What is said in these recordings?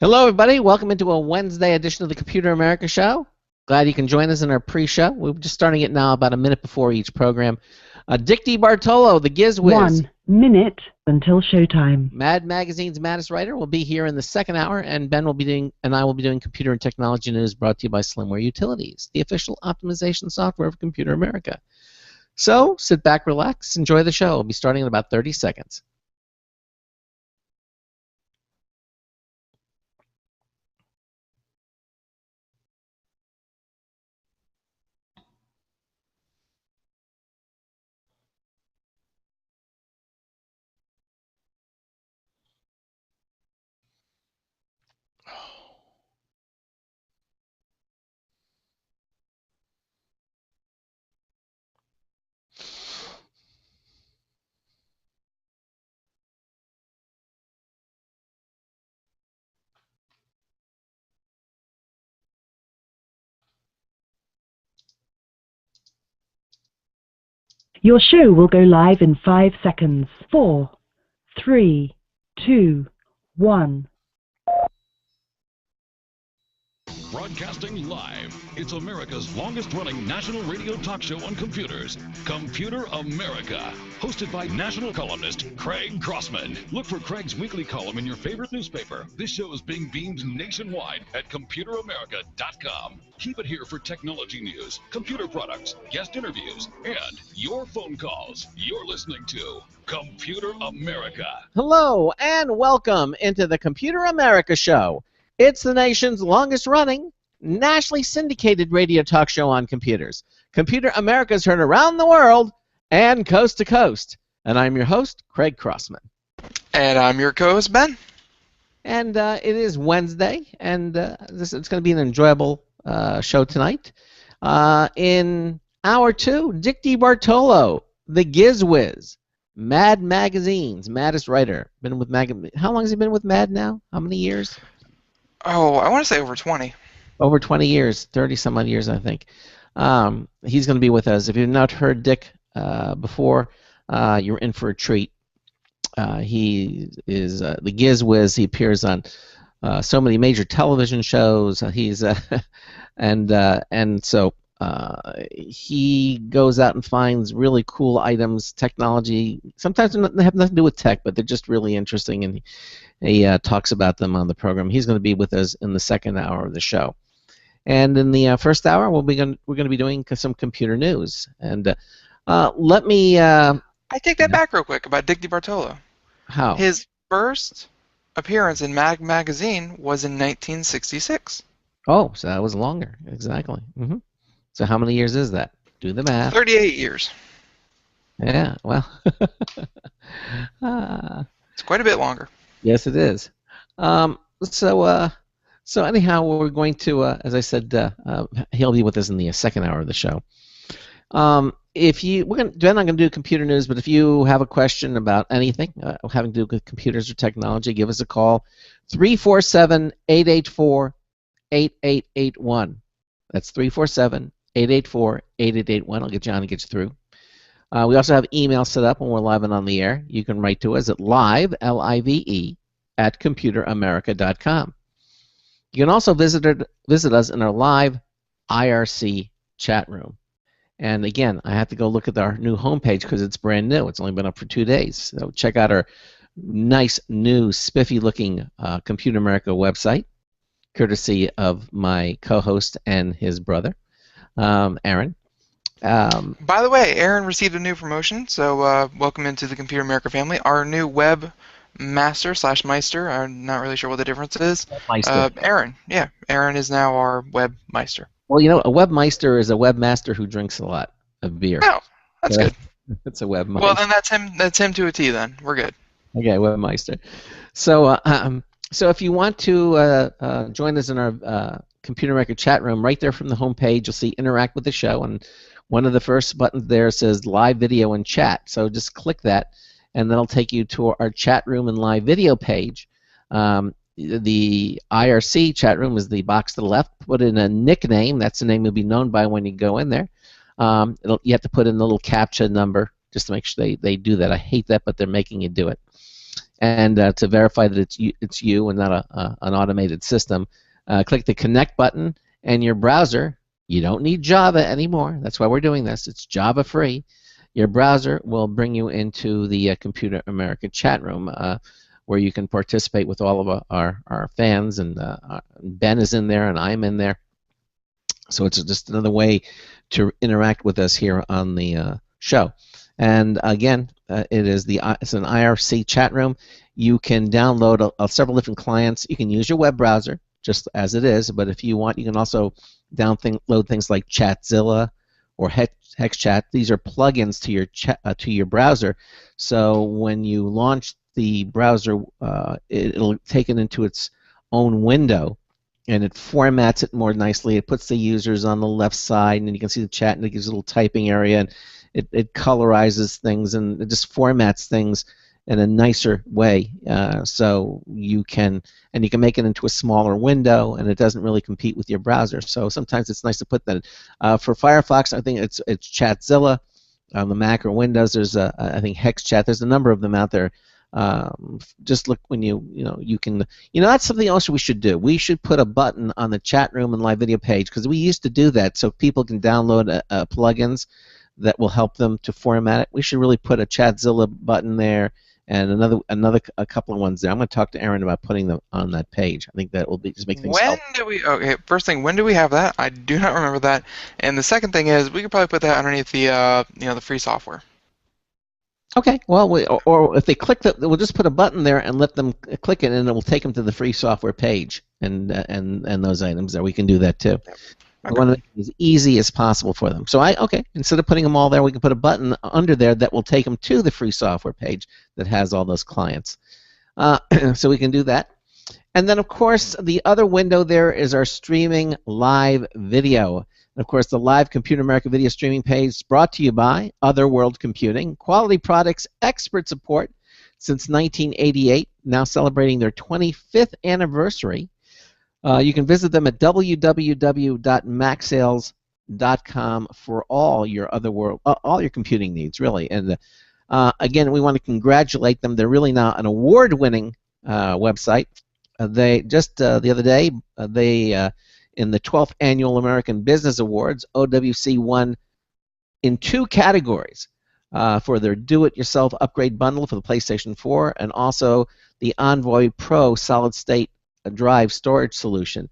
Hello, everybody. Welcome into a Wednesday edition of the Computer America Show. Glad you can join us in our pre-show. We're just starting it now about a minute before each program. Dick DeBartolo, the GizWiz. 1 minute until showtime. Mad Magazine's maddest writer will be here in the second hour, and Ben will be doing, and I will be doing computer and technology news brought to you by SlimWare Utilities, the official optimization software of Computer America. So sit back, relax, enjoy the show. We'll be starting in about 30 seconds. Your show will go live in 5 seconds. 4, 3, 2, 1. Broadcasting live, it's America's longest-running national radio talk show on computers, Computer America, hosted by national columnist Craig Crossman. Look for Craig's weekly column in your favorite newspaper. This show is being beamed nationwide at ComputerAmerica.com. Keep it here for technology news, computer products, guest interviews, and your phone calls. You're listening to Computer America. Hello, and welcome into the Computer America Show. It's the nation's longest-running, nationally syndicated radio talk show on computers. Computer America is heard around the world and coast to coast. And I'm your host, Craig Crossman. And I'm your co-host, Ben. And it is Wednesday, and it's going to be an enjoyable show tonight. In hour 2, Dick DeBartolo, the GizWiz, Mad Magazine's maddest writer. Been with How long has he been with Mad now? How many years? Oh, I want to say over 20. Over 20 years, 30-some-odd years, I think. He's going to be with us. If you've not heard Dick before, you're in for a treat. He is the GizWiz. He appears on so many major television shows. He's and so he goes out and finds really cool items, technology. Sometimes they have nothing to do with tech, but they're just really interesting, and he talks about them on the program. He's going to be with us in the second hour of the show. And in the first hour, we're going to be doing some computer news. And let me... I take that back real quick about Dick DeBartolo. How? His first appearance in Mad Magazine was in 1966. Oh, so that was longer. Exactly. Mm-hmm. So how many years is that? Do the math. 38 years. Yeah, well... It's quite a bit longer. Yes, it is. So anyhow, we're going to, as I said, he'll be with us in the second hour of the show. Ben and I'm going to do computer news, but if you have a question about anything having to do with computers or technology, give us a call, 347-884-8881. That's 347-884-8881. I'll get you on and get you through. We also have email set up when we're live and on the air. You can write to us at live, L-I-V-E, at ComputerAmerica.com. You can also visit us in our live IRC chat room. And again, I have to go look at our new homepage because it's brand new. It's only been up for 2 days. So check out our nice, new, spiffy-looking Computer America website, courtesy of my co-host and his brother, Aaron. By the way, Aaron received a new promotion, so welcome into the Computer America family. Our new web master / meister, I'm not really sure what the difference is. Aaron, yeah, Aaron is now our web meister. Well, you know, a webmeister is a webmaster who drinks a lot of beer. Oh, that's good. It's a webmeister. Well, then that's him. That's him to a T. Then we're good. Okay, webmeister. So, so if you want to join us in our Computer America chat room, right there from the home page, you'll see Interact with the Show, and one of the first buttons there says Live Video and Chat. So just click that, and that'll take you to our chat room and live video page. The IRC chat room is the box to the left. Put in a nickname. That's the name you'll be known by when you go in there. You have to put in the little CAPTCHA number just to make sure they do that. I hate that, but they're making you do it. And to verify that it's you and not an automated system, click the Connect button, and your browser, you don't need Java anymore. That's why we're doing this. It's Java free. Your browser will bring you into the Computer America chat room, where you can participate with all of our fans, and Ben is in there and I'm in there. So it's just another way to interact with us here on the show. And again, it's an IRC chat room. You can download several different clients. You can use your web browser just as it is, but if you want, you can also download things like Chatzilla or HexChat. These are plugins to your browser. So when you launch the browser, it'll take it into its own window, and it formats it more nicely. It puts the users on the left side, and then you can see the chat, and it gives a little typing area, and it colorizes things, and it just formats things in a nicer way. So you can make it into a smaller window, and it doesn't really compete with your browser. So sometimes it's nice to put that. For Firefox, I think it's Chatzilla. On the Mac or Windows, there's I think HexChat. There's a number of them out there. Just look when you can. That's something else we should do. We should put a button on the chat room and live video page, because we used to do that so people can download plugins that will help them to format it. We should really put a Chatzilla button there, and a couple of ones there. I'm going to talk to Aaron about putting them on that page. I think that will just make things help. Okay, first thing, when do we have that? I do not remember that. And the second thing is, we could probably put that underneath the the free software. Okay, well, or if they click we'll just put a button there and let them click it, and it will take them to the free software page and those items there. We can do that too. Yep. Okay. We want to make it as easy as possible for them. So instead of putting them all there, we can put a button under there that will take them to the free software page that has all those clients. So we can do that. And then, of course, the other window there is our streaming live video. And of course, the live Computer America video streaming page is brought to you by Other World Computing, quality products, expert support since 1988, now celebrating their 25th anniversary. You can visit them at www.macsales.com for all your all your computing needs, really. And again, we want to congratulate them. They're really now an award-winning website. They just the other day, in the 12th Annual American Business Awards, OWC won in 2 categories for their do-it-yourself upgrade bundle for the PlayStation 4, and also the Envoy Pro solid-state drive storage solution.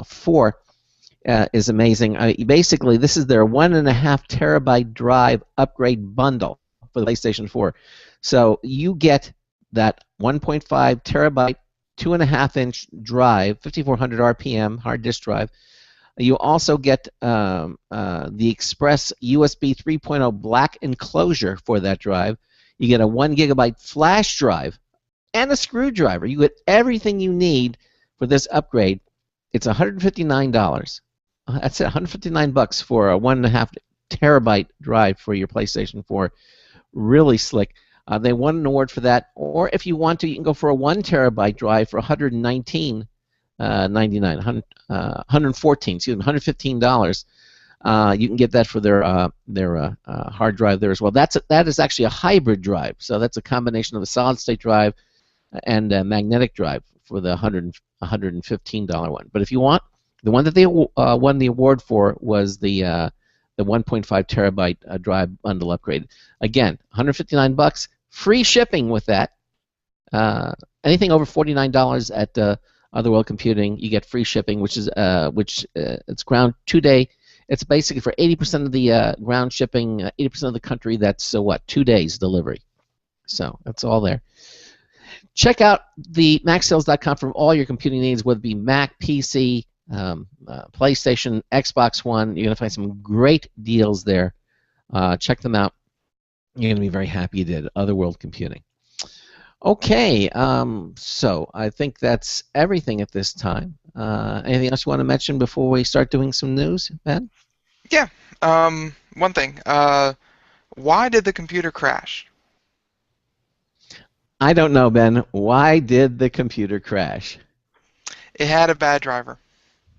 4 is amazing. Basically, this is their 1.5 terabyte drive upgrade bundle for the PlayStation 4. So you get that 1.5 terabyte, 2.5-inch drive, 5400 RPM hard disk drive. You also get the Express USB 3.0 black enclosure for that drive. You get a 1 gigabyte flash drive and a screwdriver. You get everything you need for this upgrade. It's $159. That's it, $159 for a 1.5 terabyte drive for your PlayStation 4. Really slick. They won an award for that. Or if you want to, you can go for a 1 terabyte drive for $119.99, $115. You can get that for their hard drive there as well. That is actually a hybrid drive. So that's a combination of a solid-state drive and a magnetic drive for the $115 one. But if you want, the one that they won the award for was the 1.5 terabyte drive bundle upgrade. Again, $159, free shipping with that. Anything over $49 at Other World Computing, you get free shipping, which it's ground 2-day. It's basically for 80% of the ground shipping, 80% of the country. That's 2 days delivery. So that's all there. Check out the macsales.com for all your computing needs, whether it be Mac, PC, PlayStation, Xbox One. You're going to find some great deals there. Check them out. You're going to be very happy you did. Other World Computing. Okay, so I think that's everything at this time. Anything else you want to mention before we start doing some news, Ben? Yeah, one thing. Why did the computer crash? I don't know, Ben. Why did the computer crash? It had a bad driver.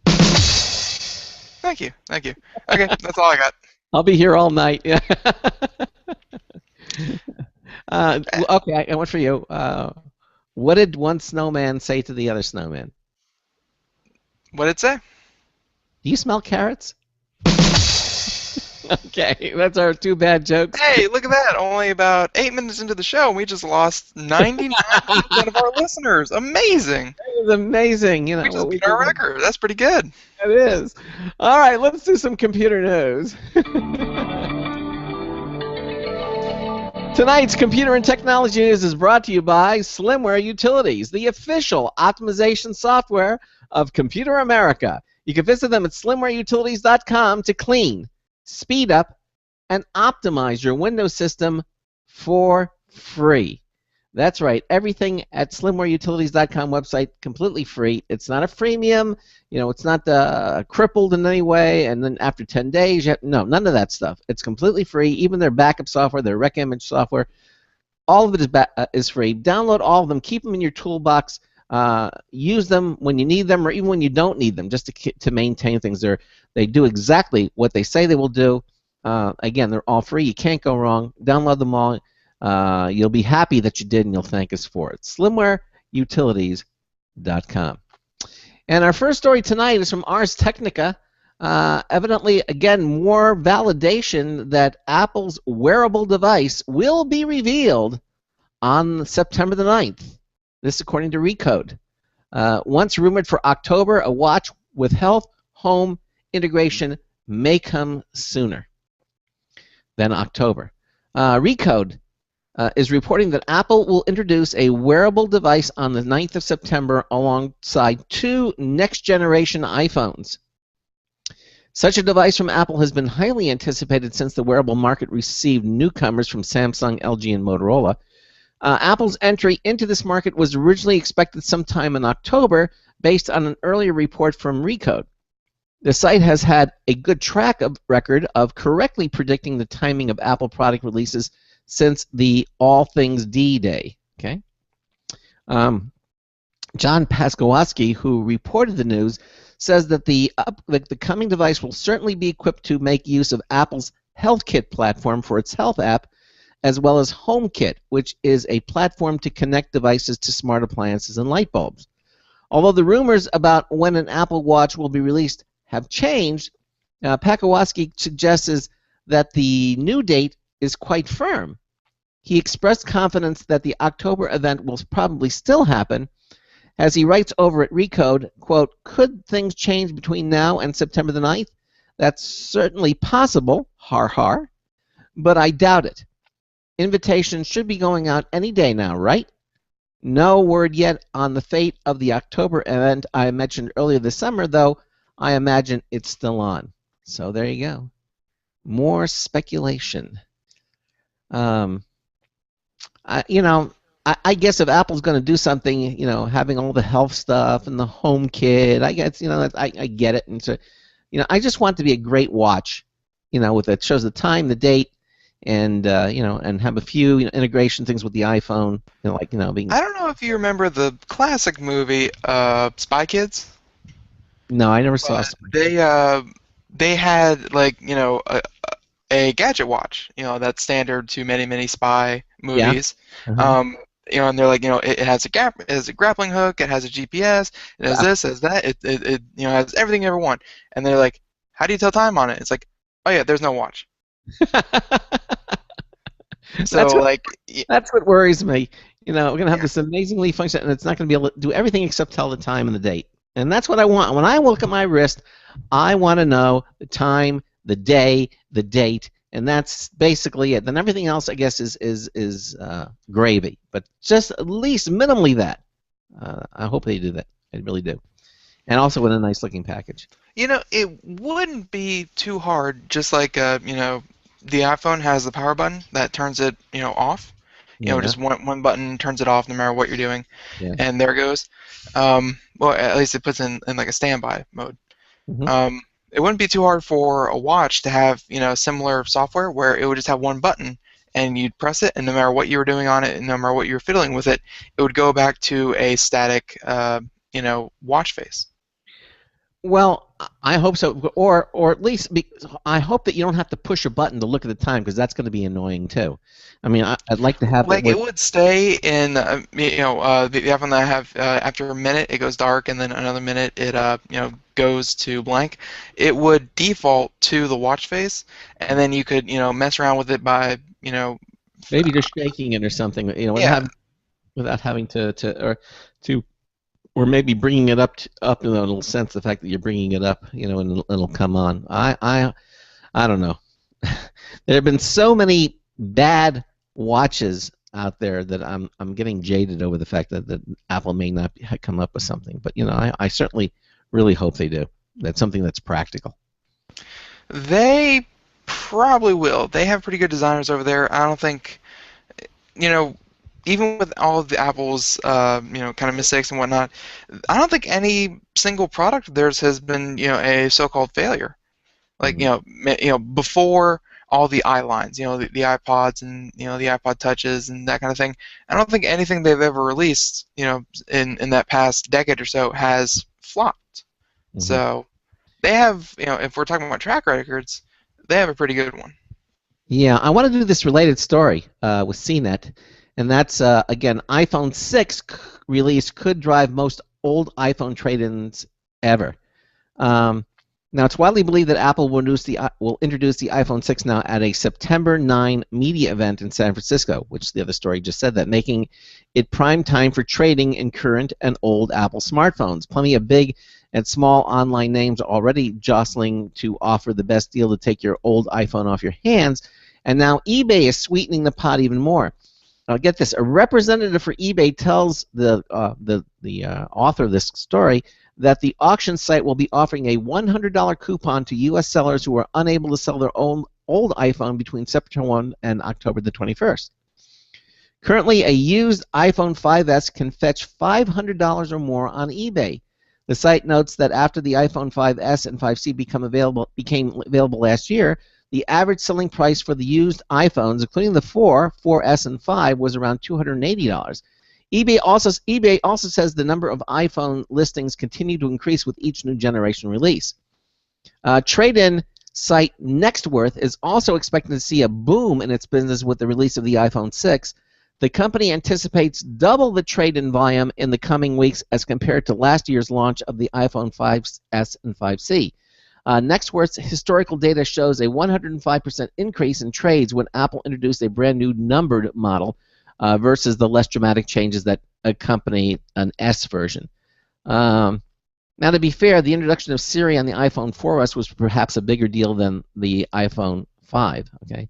Thank you. Okay, that's all I got. I'll be here all night. Okay, and what for you? What did one snowman say to the other snowman? What did it say? Do you smell carrots? Okay, that's our two bad jokes. Hey, look at that. Only about 8 minutes into the show, and we just lost 99% of our listeners. Amazing. It was amazing. You know, we just beat our record. That's pretty good. It is. All right, let's do some computer news. Tonight's Computer and Technology News is brought to you by SlimWare Utilities, the official optimization software of Computer America. You can visit them at slimwareutilities.com to clean, speed up, and optimize your Windows system for free. That's right, everything at slimwareutilities.com website completely free. It's not a freemium, it's not crippled in any way, and then after 10 days, no, none of that stuff. It's completely free. Even their backup software, their rec image software, all of it is free. Download all of them, keep them in your toolbox, use them when you need them or even when you don't need them, just to maintain things. They do exactly what they say they will do. Again, they're all free. You can't go wrong. Download them all. You'll be happy that you did, and you'll thank us for it. SlimWareUtilities.com. And our first story tonight is from Ars Technica. Evidently, again, more validation that Apple's wearable device will be revealed on September the 9th. This according to Recode. Once rumored for October, a watch with health home integration may come sooner than October. Recode is reporting that Apple will introduce a wearable device on the 9th of September alongside 2 next-generation iPhones. Such a device from Apple has been highly anticipated since the wearable market received newcomers from Samsung, LG, and Motorola. Apple's entry into this market was originally expected sometime in October based on an earlier report from Recode. The site has had a good track record of correctly predicting the timing of Apple product releases since the All Things D Day. Okay, John Paskowski, who reported the news, says that the coming device will certainly be equipped to make use of Apple's HealthKit platform for its health app, as well as HomeKit, which is a platform to connect devices to smart appliances and light bulbs. Although the rumors about when an Apple Watch will be released have changed, Paskowski suggests that the new date is quite firm. He expressed confidence that the October event will probably still happen, as he writes over at Recode, quote, "Could things change between now and September the 9th? That's certainly possible, har har, but I doubt it. Invitations should be going out any day now, right? No word yet on the fate of the October event I mentioned earlier this summer, though I imagine it's still on." So there you go. More speculation. I guess if Apple's going to do something, having all the health stuff and the HomeKit, I guess, I get it. And so, I just want it to be a great watch, with it shows the time, the date, and and have a few integration things with the iPhone, being. I don't know if you remember the classic movie Spy Kids. No, I never saw. They had a gadget watch, that's standard to many spy movies. Yeah. Mm-hmm. And they're like, it has a grappling hook, it has a GPS, it has this, it has that, it has everything you ever want. And they're like, how do you tell time on it? It's like, oh yeah, there's no watch. That's what worries me. We're gonna have this amazingly function, and it's not gonna be able to do everything except tell the time and the date. And that's what I want. When I look at my wrist, I want to know the time, the day, the date, and that's basically it. Then everything else, I guess, is gravy. But just at least minimally that. I hope they do that. I really do. And also with a nice-looking package. It wouldn't be too hard, just like, the iPhone has the power button that turns it, off. Just one button turns it off no matter what you're doing, and there it goes. Well, at least it puts in like a standby mode. Mm-hmm. It wouldn't be too hard for a watch to have similar software where it would just have one button and you'd press it, and no matter what you were doing on it and no matter what you were fiddling with it, it would go back to a static watch face. Well, I hope so, or at least I hope that you don't have to push a button to look at the time, because that's going to be annoying too. I mean, I'd like to have it Like it where. would stay in, the iPhone that I have, after a minute it goes dark, and then another minute it, goes to blank. It would default to the watch face, and then you could, mess around with it by, Maybe just shaking it or something, yeah. without having to, or maybe bringing it up, it'll sense the fact that you're bringing it up, and it'll come on. I don't know. There have been so many bad watches out there that I'm getting jaded over the fact that Apple may not come up with something. But I certainly really hope they do. That's something that's practical. They probably will. They have pretty good designers over there. I don't think, even with all of the Apple's, kind of mistakes and whatnot, I don't think any single product of theirs has been, a so-called failure. Like, before all the iLines, the iPods and, the iPod Touches and that kind of thing, I don't think anything they've ever released, in that past decade or so has flopped. Mm-hmm. So they have, if we're talking about track records, they have a pretty good one. Yeah, I want to do this related story with CNET, and that's, again, iPhone 6 release could drive most old iPhone trade-ins ever. Now, it's widely believed that Apple will introduce the iPhone 6 now at a September 9 media event in San Francisco, which the other story just said that, making it prime time for trading in current and old Apple smartphones. Plenty of big and small online names are already jostling to offer the best deal to take your old iPhone off your hands, and now eBay is sweetening the pot even more. Now, get this: a representative for eBay tells the author of this story that the auction site will be offering a $100 coupon to U.S. sellers who are unable to sell their own old iPhone between September 1 and October the 21st. Currently, a used iPhone 5S can fetch $500 or more on eBay. The site notes that after the iPhone 5S and 5C became available last year, the average selling price for the used iPhones, including the 4S, and 5, was around $280. eBay also says the number of iPhone listings continue to increase with each new generation release. Trade-in site Nextworth is also expecting to see a boom in its business with the release of the iPhone 6. The company anticipates double the trade-in volume in the coming weeks as compared to last year's launch of the iPhone 5S and 5C. Nextworth's historical data shows a 105% increase in trades when Apple introduced a brand new numbered model, versus the less dramatic changes that accompany an S version. Now, to be fair, the introduction of Siri on the iPhone 4S was perhaps a bigger deal than the iPhone 5. Okay.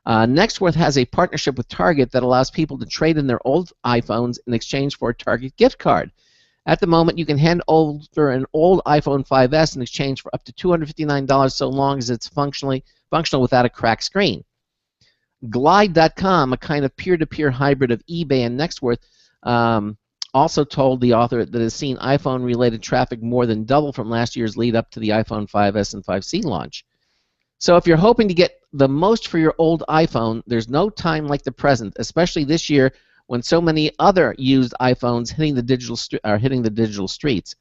Nextworth has a partnership with Target that allows people to trade in their old iPhones in exchange for a Target gift card. At the moment, you can hand over an old iPhone 5S in exchange for up to $259 so long as it's functional without a cracked screen. Glide.com, a kind of peer-to-peer hybrid of eBay and Nextworth, also told the author that it has seen iPhone-related traffic more than double from last year's lead up to the iPhone 5S and 5C launch. So if you're hoping to get the most for your old iPhone, there's no time like the present, especially this year when so many other used iPhones are hitting the digital streets.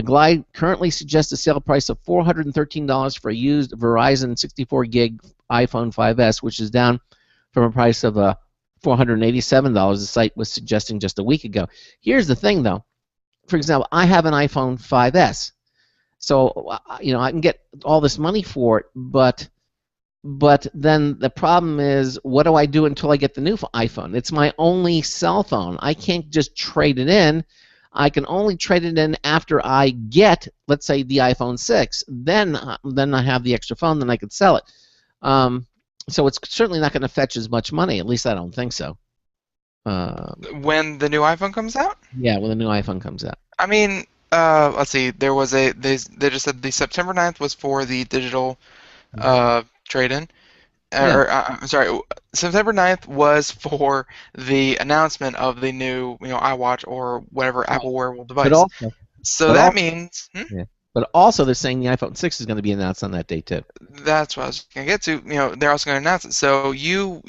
Glide currently suggests a sale price of $413 for a used Verizon 64 gig iPhone 5S, which is down from a price of $487 the site was suggesting just a week ago. Here's the thing, though. For example, I have an iPhone 5S, so I can get all this money for it, but then the problem is, what do I do until I get the new iPhone? It's my only cell phone. I can't just trade it in. I can only trade it in after I get, let's say, the iPhone 6. Then I have the extra phone, then I could sell it. So it's certainly not going to fetch as much money. At least I don't think so. When the new iPhone comes out? Yeah, when the new iPhone comes out. I mean, let's see. There was they just said the September 9th was for the digital trade-in. I'm sorry, September 9th was for the announcement of the new, iWatch or whatever Apple wearable device. That means. But also, they're saying the iPhone 6 is going to be announced on that day too. That's what I was going to get to. They're also going to announce it. So you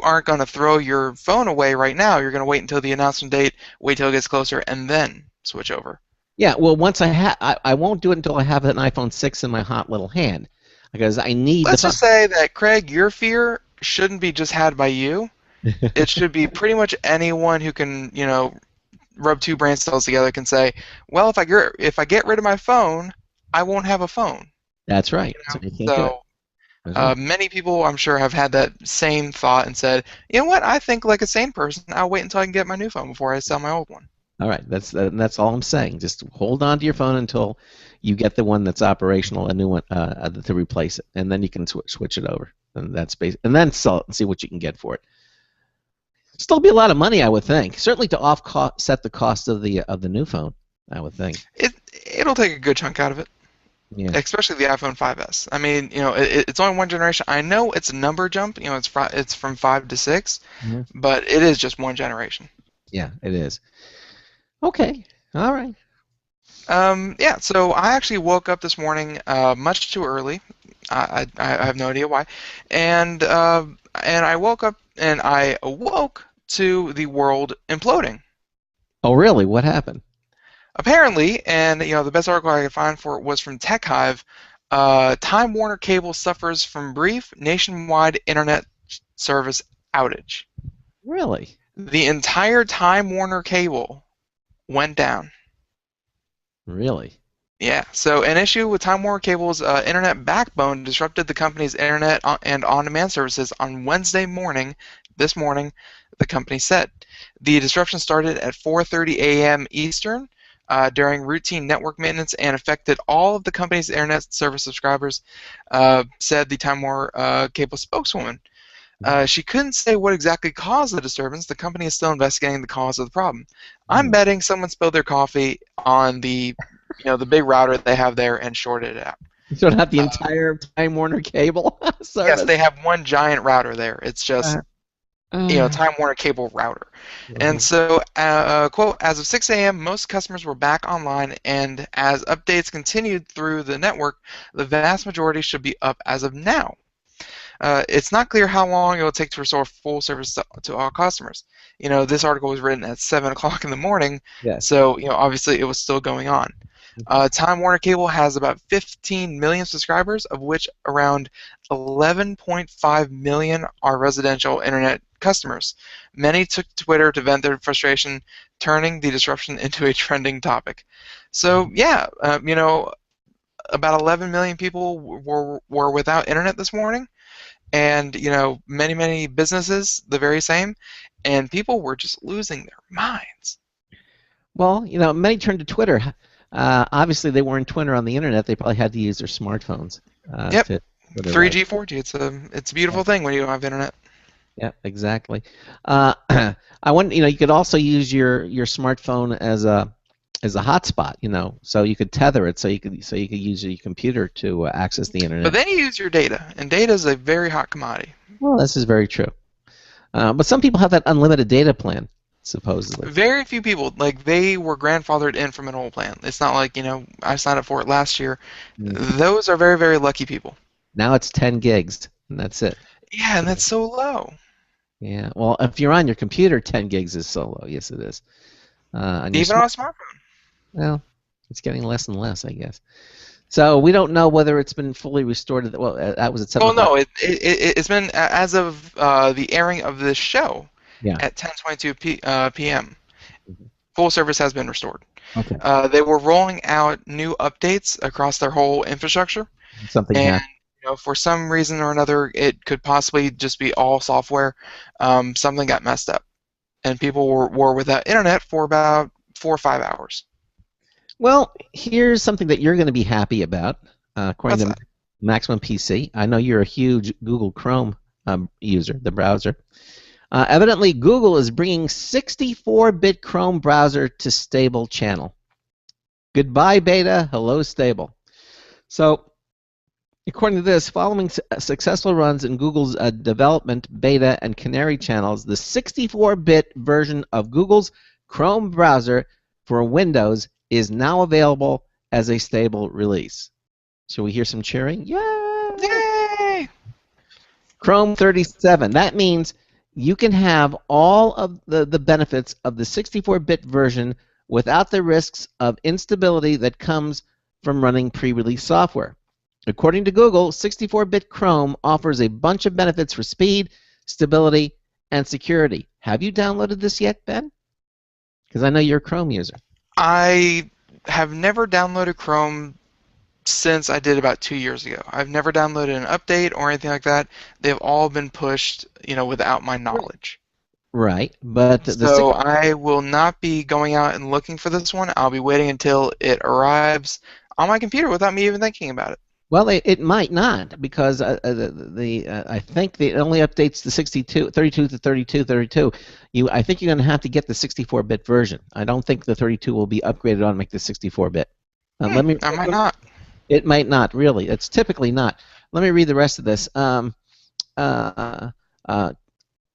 aren't going to throw your phone away right now. You're going to wait until the announcement date, wait till it gets closer, and then switch over. Yeah, well, once I won't do it until I have an iPhone 6 in my hot little hand, because I need Let's the just say that, Craig, your fear shouldn't be just had by you. phone. It should be pretty much anyone who can, rub two brain cells together can say, well, if I get rid of my phone, I won't have a phone. That's right. So you can't do it. So That's right. many people, I'm sure, have had that same thought and said, you know what? I think like a sane person, I'll wait until I can get my new phone before I sell my old one. All right, that's all I'm saying. Just hold on to your phone until you get the one that's operational, a new one to replace it, and then you can switch it over. And that's and then sell it and see what you can get for it. Still be a lot of money, I would think. Certainly to offset the cost of the new phone, I would think. It'll take a good chunk out of it. Yeah. Especially the iPhone 5S. I mean, it's only one generation. I know it's a number jump. It's from 5 to 6, but it is just one generation. Yeah, it is. Okay. All right. Yeah. So I actually woke up this morning much too early. I have no idea why, and I woke up and I awoke to the world imploding. Oh, really? What happened? Apparently, and the best article I could find for it was from TechHive. Time Warner Cable suffers from brief nationwide internet service outage. Really? The entire Time Warner Cable went down. Really? Yeah. So an issue with Time Warner Cable's internet backbone disrupted the company's internet and on-demand services on Wednesday morning. This morning, the company said. The disruption started at 4:30 a.m. Eastern. During routine network maintenance and affected all of the company's internet service subscribers, said the Time Warner Cable spokeswoman. She couldn't say what exactly caused the disturbance. The company is still investigating the cause of the problem. I'm betting someone spilled their coffee on the big router they have there and shorted it out. You don't have the entire Time Warner Cable service? Yes, they have one giant router there. It's just Time Warner Cable router. And so, quote, as of 6 a.m., most customers were back online, and as updates continued through the network, the vast majority should be up as of now. It's not clear how long it will take to restore full service to all customers. This article was written at 7 o'clock in the morning, so obviously it was still going on. Time Warner Cable has about 15 million subscribers, of which around 11.5 million are residential internet customers. Many took to Twitter to vent their frustration, turning the disruption into a trending topic. So yeah, about 11 million people were without internet this morning, and many businesses the very same, and people were just losing their minds. Well, many turned to Twitter. Obviously, they weren't Twitter on the internet. They probably had to use their smartphones. Yep. 3G, 4G. It's a beautiful thing when you don't have internet. Yeah, exactly. I want you could also use your smartphone as a hotspot. So you could tether it, so you could use your computer to access the internet. But then you use your data, and data is a very hot commodity. Well, this is very true. But some people have that unlimited data plan, supposedly. Very few people, they were grandfathered in from an old plan. It's not like I signed up for it last year. Those are very, very lucky people. Now it's 10 gigs, and that's it. Yeah, and that's so low. Yeah, well, if you're on your computer, 10 gigs is so low. Yes, it is. Even on a smartphone. Well, it's getting less and less, I guess. So we don't know whether it's been fully restored. Well, that was at 7 o'clock. Well, no, it's been as of the airing of this show at 10:22 p.m. Full service has been restored. Okay. They were rolling out new updates across their whole infrastructure. Something happened. For some reason or another, it could possibly just be all software. Something got messed up, and people were without internet for about 4 or 5 hours. Well, here's something that you're going to be happy about, according to Maximum PC. I know you're a huge Google Chrome user, the browser. Evidently, Google is bringing 64-bit Chrome browser to stable channel. Goodbye, beta. Hello, stable. So, according to this, following successful runs in Google's development, beta, and canary channels, the 64-bit version of Google's Chrome browser for Windows is now available as a stable release. Shall we hear some cheering? Yay! Yay! Chrome 37. That means you can have all of the benefits of the 64-bit version without the risks of instability that comes from running pre-release software. According to Google, 64-bit Chrome offers a bunch of benefits for speed, stability, and security. Have you downloaded this yet, Ben? Because I know you're a Chrome user. I have never downloaded Chrome since I did about 2 years ago. I've never downloaded an update or anything like that. They've all been pushed, without my knowledge. Right, but so I will not be going out and looking for this one. I'll be waiting until it arrives on my computer without me even thinking about it. Well, it might not, because I think it only updates the 32 to 32. I think you're going to have to get the 64-bit version. I don't think the 32 will be upgraded on to make the 64-bit. I might not. It might not, really. It's typically not. Let me read the rest of this.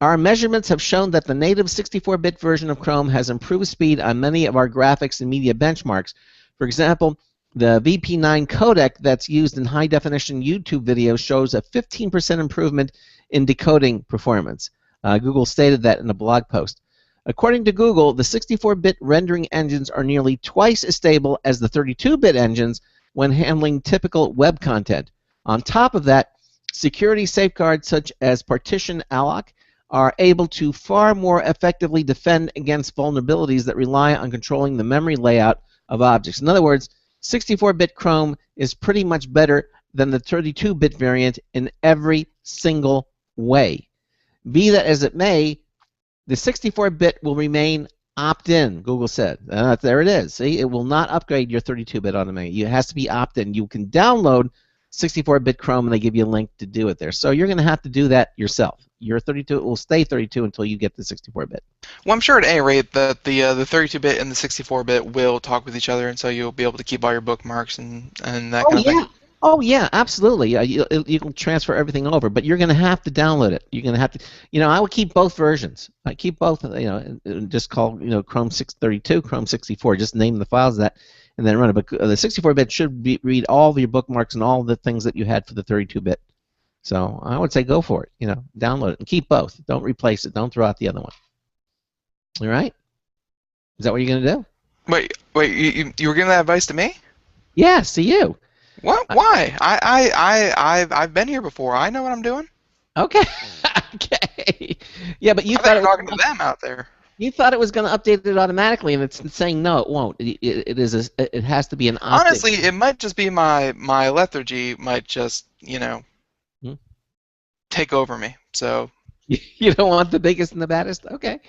Our measurements have shown that the native 64-bit version of Chrome has improved speed on many of our graphics and media benchmarks. For example, the VP9 codec that's used in high-definition YouTube videos shows a 15% improvement in decoding performance. Google stated that in a blog post. According to Google, the 64-bit rendering engines are nearly twice as stable as the 32-bit engines when handling typical web content. On top of that, security safeguards such as partition alloc are able to far more effectively defend against vulnerabilities that rely on controlling the memory layout of objects. In other words, 64-bit Chrome is pretty much better than the 32-bit variant in every single way. Be that as it may, the 64-bit will remain opt-in, Google said. There it is. See, it will not upgrade your 32-bit automatically. It has to be opt-in. You can download 64-bit Chrome, and they give you a link to do it there. So you're going to have to do that yourself. Your 32 will stay 32 until you get the 64-bit. Well, I'm sure at any rate that the 32-bit and the 64-bit will talk with each other, and so you'll be able to keep all your bookmarks and that kind of thing. Oh yeah, absolutely. You can transfer everything over, but you're going to have to download it. You're going to have to. I would keep both versions. I keep both. And just call Chrome 632, Chrome 64. Just name the files that, and then run it. But the 64-bit should read all of your bookmarks and all the things that you had for the 32-bit. So I would say go for it. Download it and keep both. Don't replace it. Don't throw out the other one. All right? Is that what you're going to do? Wait, you were giving that advice to me? Yes, to you. What? Why? I've been here before. I know what I'm doing. Okay. Okay. Yeah, but you thought you were talking to them out there. You thought it was going to update it automatically, and it's saying no, it won't. It has to be an opt-in. Honestly, it might just be my lethargy might just take over me. So you don't want the biggest and the baddest? Okay.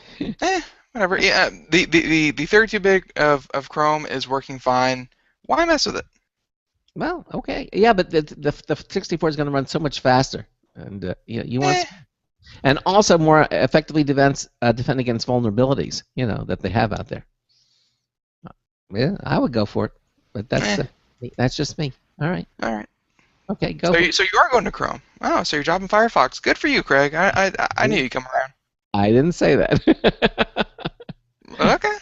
Whatever. Yeah, the 32-bit of Chrome is working fine. Why mess with it? Well, okay. Yeah, but the 64 is going to run so much faster, and you want, and also more effectively defend against vulnerabilities, that they have out there. Yeah, I would go for it, but that's just me. All right. All right. Okay, go. So you are going to Chrome. Oh, so you're dropping Firefox. Good for you, Craig. I knew you'd come around. I didn't say that. Okay.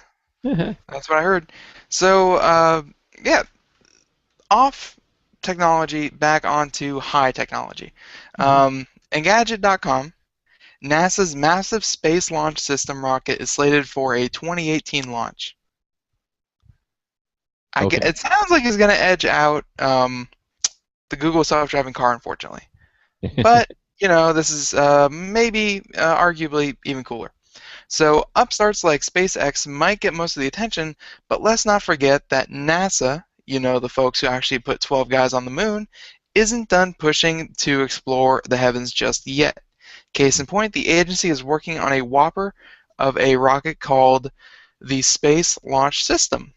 That's what I heard. So yeah. Off technology, back onto high technology. Engadget.com, NASA's massive Space Launch System rocket is slated for a 2018 launch. It sounds like it's going to edge out the Google self-driving car, unfortunately. But, this is maybe arguably even cooler. So upstarts like SpaceX might get most of the attention, but let's not forget that NASA, the folks who actually put 12 guys on the moon, isn't done pushing to explore the heavens just yet. Case in point, the agency is working on a whopper of a rocket called the Space Launch System.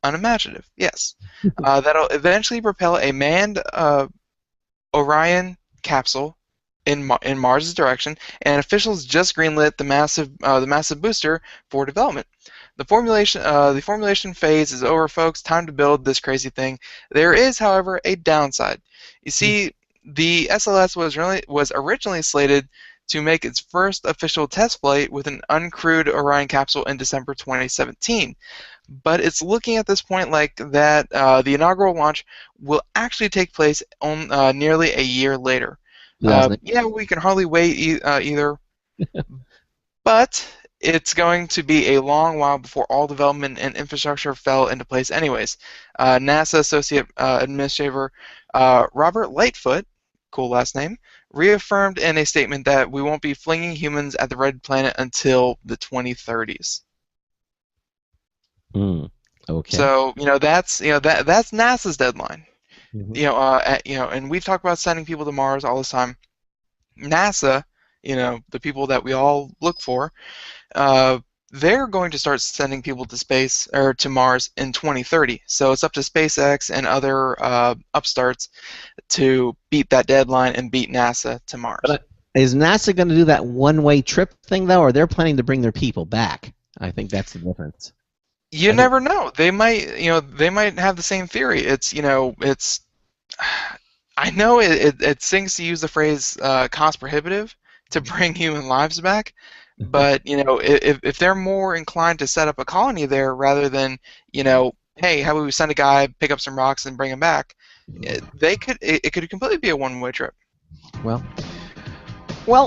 Unimaginative, yes. That'll eventually propel a manned Orion capsule in Mars' direction, and officials just greenlit the massive booster for development. The formulation phase is over, folks. Time to build this crazy thing. There is, however, a downside. You see, the SLS was originally slated to make its first official test flight with an uncrewed Orion capsule in December 2017. But it's looking at this point like that the inaugural launch will actually take place on nearly a year later. Yeah, we can hardly wait either. But it's going to be a long while before all development and infrastructure fell into place anyways. NASA Associate Administrator Robert Lightfoot, cool last name, reaffirmed in a statement that we won't be flinging humans at the red planet until the 2030s. Okay. So that's that's NASA's deadline. Mm-hmm. And we've talked about sending people to Mars all this time. NASA, the people that we all look for, they're going to start sending people to space or to Mars in 2030. So it's up to SpaceX and other upstarts to beat that deadline and beat NASA to Mars. But is NASA going to do that one-way trip thing though, or they're planning to bring their people back? I think that's the difference. You never know. They might, they might have the same theory. It's, I know it stings to use the phrase cost prohibitive to bring human lives back, but if they're more inclined to set up a colony there rather than, hey, how about we send a guy, pick up some rocks, and bring him back? It could completely be a one-way trip. Well,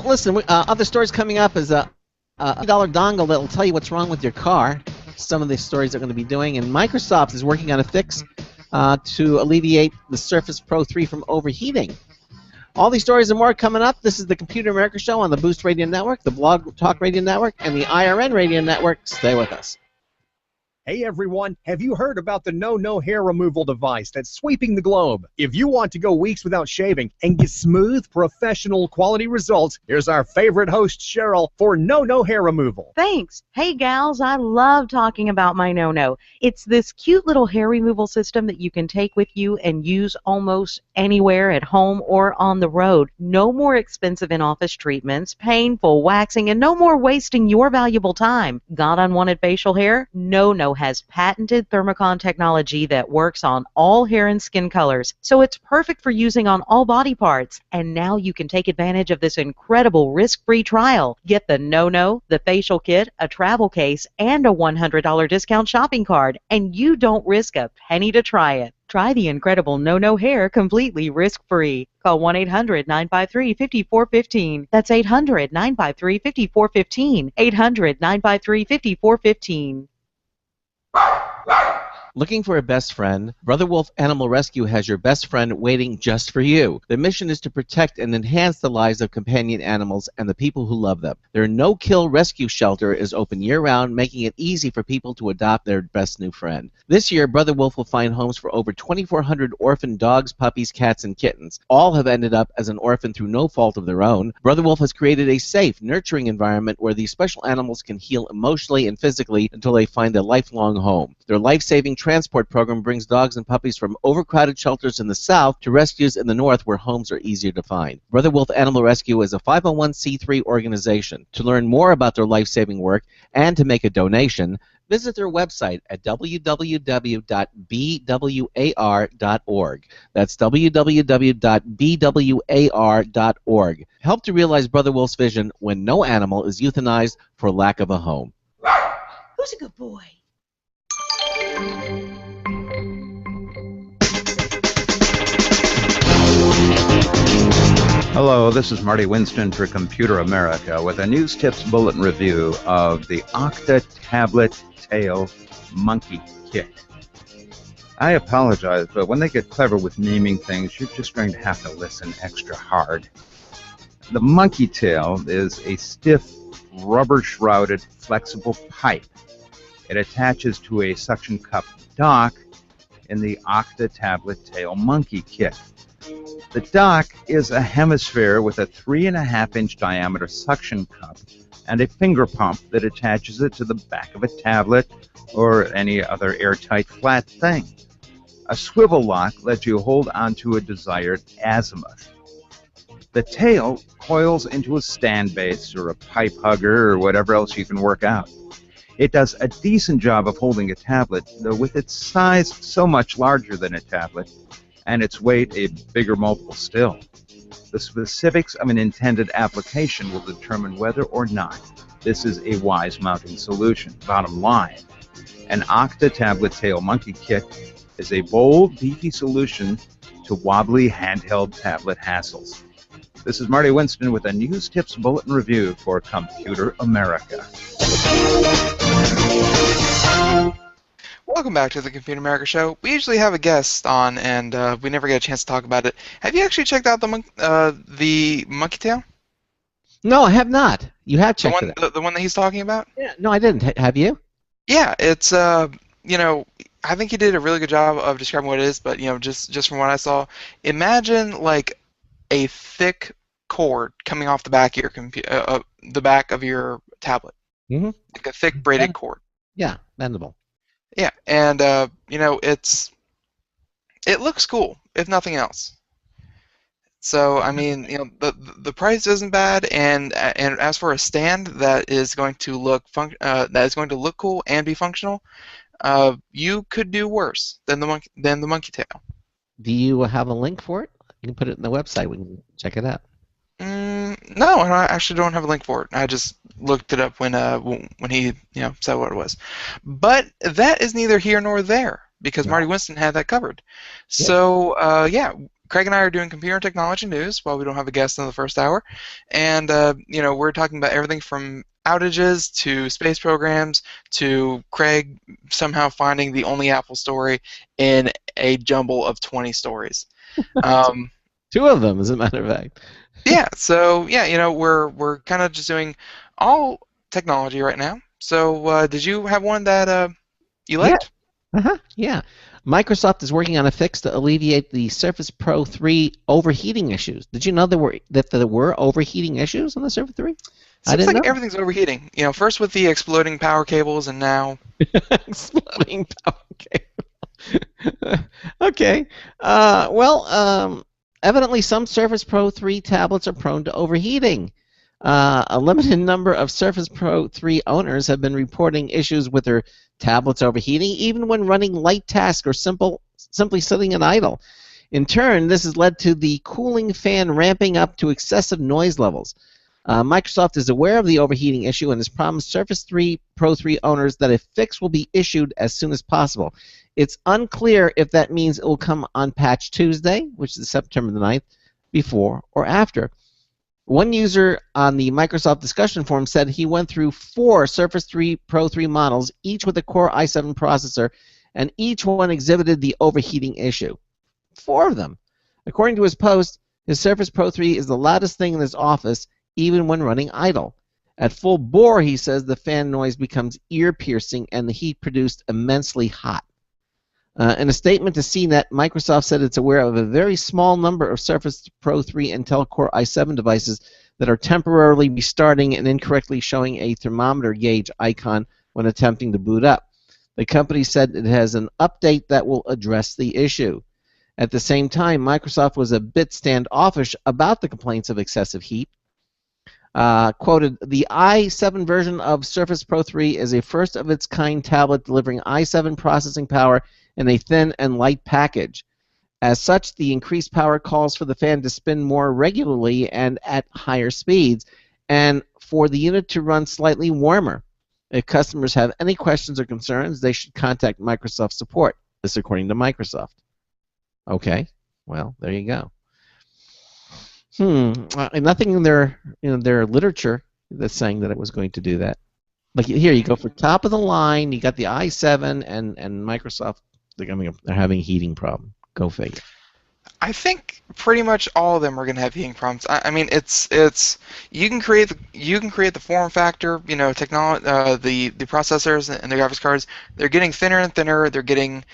listen. Other stories coming up is a $50 dongle that will tell you what's wrong with your car. Some of the stories they're going to be doing, and Microsoft is working on a fix to alleviate the Surface Pro 3 from overheating. All these stories and more coming up. This is the Computer America Show on the Boost Radio Network, the Blog Talk Radio Network, and the IRN Radio Network. Stay with us. Hey everyone, have you heard about the No Hair Removal device that's sweeping the globe? If you want to go weeks without shaving and get smooth, professional quality results, here's our favorite host, Cheryl, for No Hair Removal. Thanks. Hey gals, I love talking about my No. It's this cute little hair removal system that you can take with you and use almost anywhere at home or on the road. No more expensive in-office treatments, painful waxing, and no more wasting your valuable time. Got unwanted facial hair? No has patented thermocon technology that works on all hair and skin colors, so it's perfect for using on all body parts. And now you can take advantage of this incredible risk-free trial. Get the No, the facial kit, a travel case, and a $100 discount shopping card, and you don't risk a penny to try it. Try the incredible No hair completely risk-free. Call 1-800-953-5415. That's 800-953-5415. 800-953-5415. Looking for a best friend? Brother Wolf Animal Rescue has your best friend waiting just for you. The mission is to protect and enhance the lives of companion animals and the people who love them. Their no-kill rescue shelter is open year-round, making it easy for people to adopt their best new friend. This year, Brother Wolf will find homes for over 2,400 orphan dogs, puppies, cats, and kittens. All have ended up as an orphan through no fault of their own. Brother Wolf has created a safe, nurturing environment where these special animals can heal emotionally and physically until they find a lifelong home. Their life-saving transport program brings dogs and puppies from overcrowded shelters in the south to rescues in the north where homes are easier to find. Brother Wolf Animal Rescue is a 501c3 organization. To learn more about their life-saving work and to make a donation, visit their website at www.bwar.org. That's www.bwar.org. Help to realize Brother Wolf's vision when no animal is euthanized for lack of a home. Who's a good boy? Hello, this is Marty Winston for Computer America with a News Tips Bulletin review of the Octa Tablet Tail Monkey Kit. I apologize, but when they get clever with naming things, you're just going to have to listen extra hard. The monkey tail is a stiff, rubber-shrouded, flexible pipe. It attaches to a suction cup dock in the Octa Tablet Tail Monkey Kit. The dock is a hemisphere with a 3.5-inch diameter suction cup and a finger pump that attaches it to the back of a tablet or any other airtight flat thing. A swivel lock lets you hold onto a desired azimuth. The tail coils into a stand base or a pipe hugger or whatever else you can work out. It does a decent job of holding a tablet, though with its size so much larger than a tablet, and its weight a bigger multiple still. The specifics of an intended application will determine whether or not this is a wise mounting solution. Bottom line, an Octa Tablet Tail Monkey Kit is a bold, beefy solution to wobbly handheld tablet hassles. This is Marty Winston with a News Tips Bulletin Review for Computer America. Welcome back to the Computer America Show. We usually have a guest on, and we never get a chance to talk about it. Have you actually checked out the Monkey Tail? No, I have not. You have checked it out. The one that he's talking about? Yeah. No, I didn't. Have you? Yeah, it's you know, I think he did a really good job of describing what it is, but you know, just from what I saw, imagine like a thick cord coming off the back of your the back of your tablet. Mm-hmm. Like a thick braided cord. Yeah, bendable. Yeah, and you know, it looks cool, if nothing else. So I mean, you know, the price isn't bad, and as for a stand that is going to look cool and be functional, you could do worse than the Monkey Tail. Do you have a link for it? You can put it in the website. We can check it out. No, I actually don't have a link for it. I just looked it up when he said what it was. But that is neither here nor there because Marty Winston had that covered. Yeah. So yeah. Craig and I are doing computer and technology news while we don't have a guest in the first hour, and we're talking about everything from outages to space programs to Craig somehow finding the only Apple story in a jumble of 20 stories. 2 of them, as a matter of fact. Yeah. So yeah, we're kind of just doing all technology right now. So did you have one that you liked? Yeah. Yeah. Microsoft is working on a fix to alleviate the Surface Pro 3 overheating issues. Did you know there were overheating issues on the Surface 3? I didn't know. Everything's overheating. You know, first with the exploding power cables, and now exploding power cable. Okay. Well, evidently some Surface Pro 3 tablets are prone to overheating. A limited number of Surface Pro 3 owners have been reporting issues with their tablets overheating, even when running light tasks or simply sitting in idle. In turn, this has led to the cooling fan ramping up to excessive noise levels. Microsoft is aware of the overheating issue and has promised Surface Pro 3 owners that a fix will be issued as soon as possible. It's unclear if that means it will come on Patch Tuesday, which is September the 9th, before or after. One user on the Microsoft discussion forum said he went through 4 Surface Pro 3 models, each with a Core i7 processor, and each one exhibited the overheating issue. 4 of them. According to his post, his Surface Pro 3 is the loudest thing in his office, even when running idle. At full bore, he says, the fan noise becomes ear-piercing and the heat produced immensely hot. In a statement to CNET, Microsoft said it's aware of a very small number of Surface Pro 3 Intel Core i7 devices that are temporarily restarting and incorrectly showing a thermometer gauge icon when attempting to boot up. The company said it has an update that will address the issue. At the same time, Microsoft was a bit standoffish about the complaints of excessive heat. Quoted, the i7 version of Surface Pro 3 is a first-of-its-kind tablet delivering i7 processing power in a thin and light package. As such, the increased power calls for the fan to spin more regularly and at higher speeds, and for the unit to run slightly warmer. If customers have any questions or concerns, they should contact Microsoft support. This according to Microsoft. Okay, well, there you go. Nothing in their literature that's saying that it was going to do that. Like here, you go for top of the line. You got the i7 and Microsoft. They're having a heating problem. Go figure. I think pretty much all of them are going to have heating problems. I mean, it's you can create the form factor. You know, technology, the processors and the graphics cards. They're getting thinner and thinner. They're getting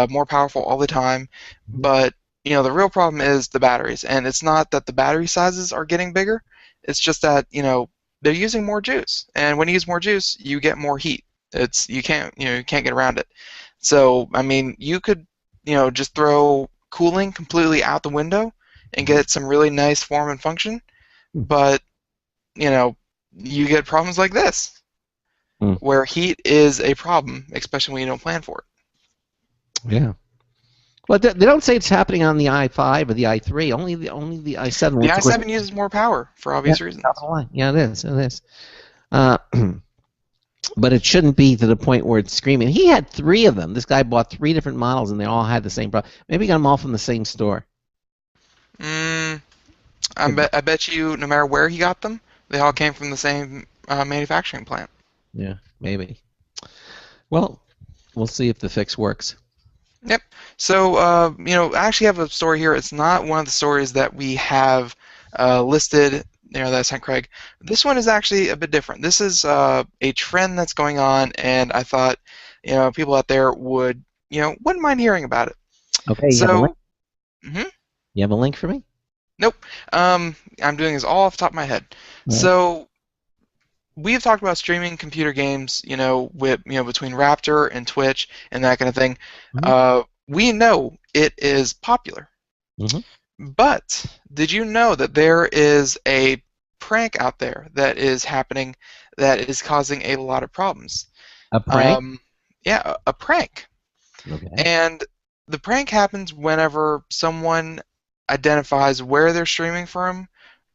more powerful all the time. But you know, the real problem is the batteries, and it's not that the battery sizes are getting bigger. It's just that they're using more juice, and when you use more juice, you get more heat. You can't get around it. So I mean, you could just throw cooling completely out the window and get some really nice form and function, but you get problems like this where heat is a problem, especially when you don't plan for it. Yeah. Well, they don't say it's happening on the i5 or the i3. Only the i7. The i7 uses more power for obvious reasons. Yeah, it is. It is. But it shouldn't be to the point where it's screaming. He had 3 of them. This guy bought 3 different models, and they all had the same problem. Maybe he got them all from the same store. I bet you, no matter where he got them, they all came from the same manufacturing plant. Yeah, maybe. Well, we'll see if the fix works. Yep. So, I actually have a story here. It's not one of the stories that we have listed there that I sent Craig. This one is actually a bit different. This is a trend that's going on, and I thought, people out there would, wouldn't mind hearing about it. Okay. You have a link? You have a link for me? Nope. I'm doing this all off the top of my head. Right. So, we've talked about streaming computer games, with between Raptor and Twitch and that kind of thing. We know it is popular. But did you know that there is a prank out there that is happening that is causing a lot of problems? A prank? Yeah, a prank. Okay. And the prank happens whenever someone identifies where they're streaming from,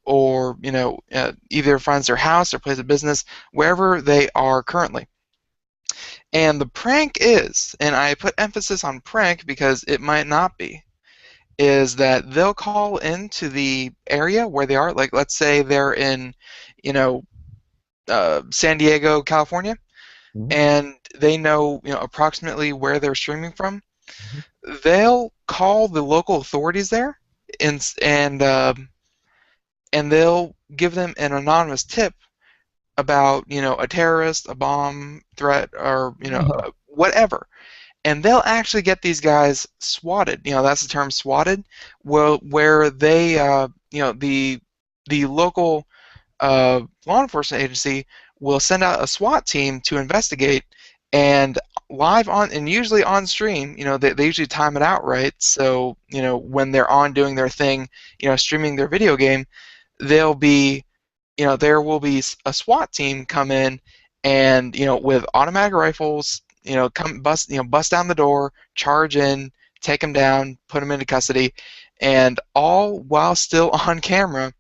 or either finds their house or place of business, wherever they are currently. And the prank is, and I put emphasis on prank because it might not be, is that they'll call into the area where they are. Like, let's say they're in, San Diego, California, and they know, approximately where they're streaming from. They'll call the local authorities there, and they'll give them an anonymous tip about, a terrorist, a bomb threat, or, whatever. And they'll actually get these guys swatted. That's the term, swatted, where they, the local law enforcement agency will send out a SWAT team to investigate, and live on, and usually on stream, they usually time it out right, so, when they're on doing their thing, streaming their video game, they'll be, there will be a SWAT team come in and, with automatic rifles, come bust down the door, charge in, take them down, put them into custody, and all while still on camera,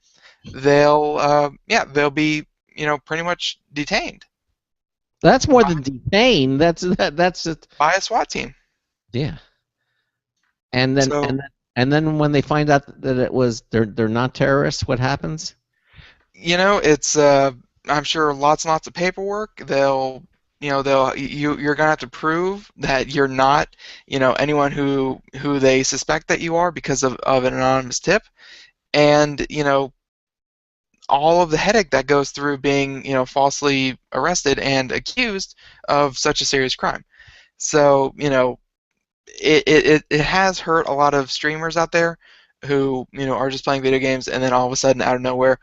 they'll be, pretty much detained. That's more than detained. That's just by a SWAT team. Yeah. And then when they find out that they're not terrorists, what happens? It's I'm sure lots and lots of paperwork. You're gonna have to prove that you're not, anyone who they suspect that you are because of an anonymous tip, and all of the headache that goes through being, falsely arrested and accused of such a serious crime. So, it has hurt a lot of streamers out there who, are just playing video games, and then all of a sudden, out of nowhere,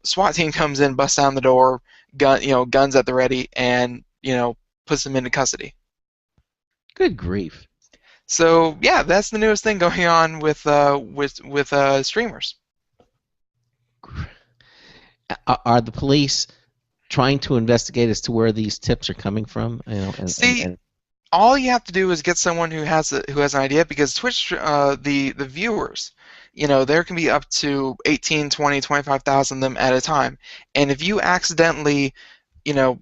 SWAT team comes in, busts down the door, guns at the ready, and, puts them into custody. Good grief. So, yeah, that's the newest thing going on with streamers. Are the police trying to investigate as to where these tips are coming from? All you have to do is get someone who has an idea, because Twitch, the viewers, there can be up to 18, 20, 25,000 of them at a time, and if you accidentally,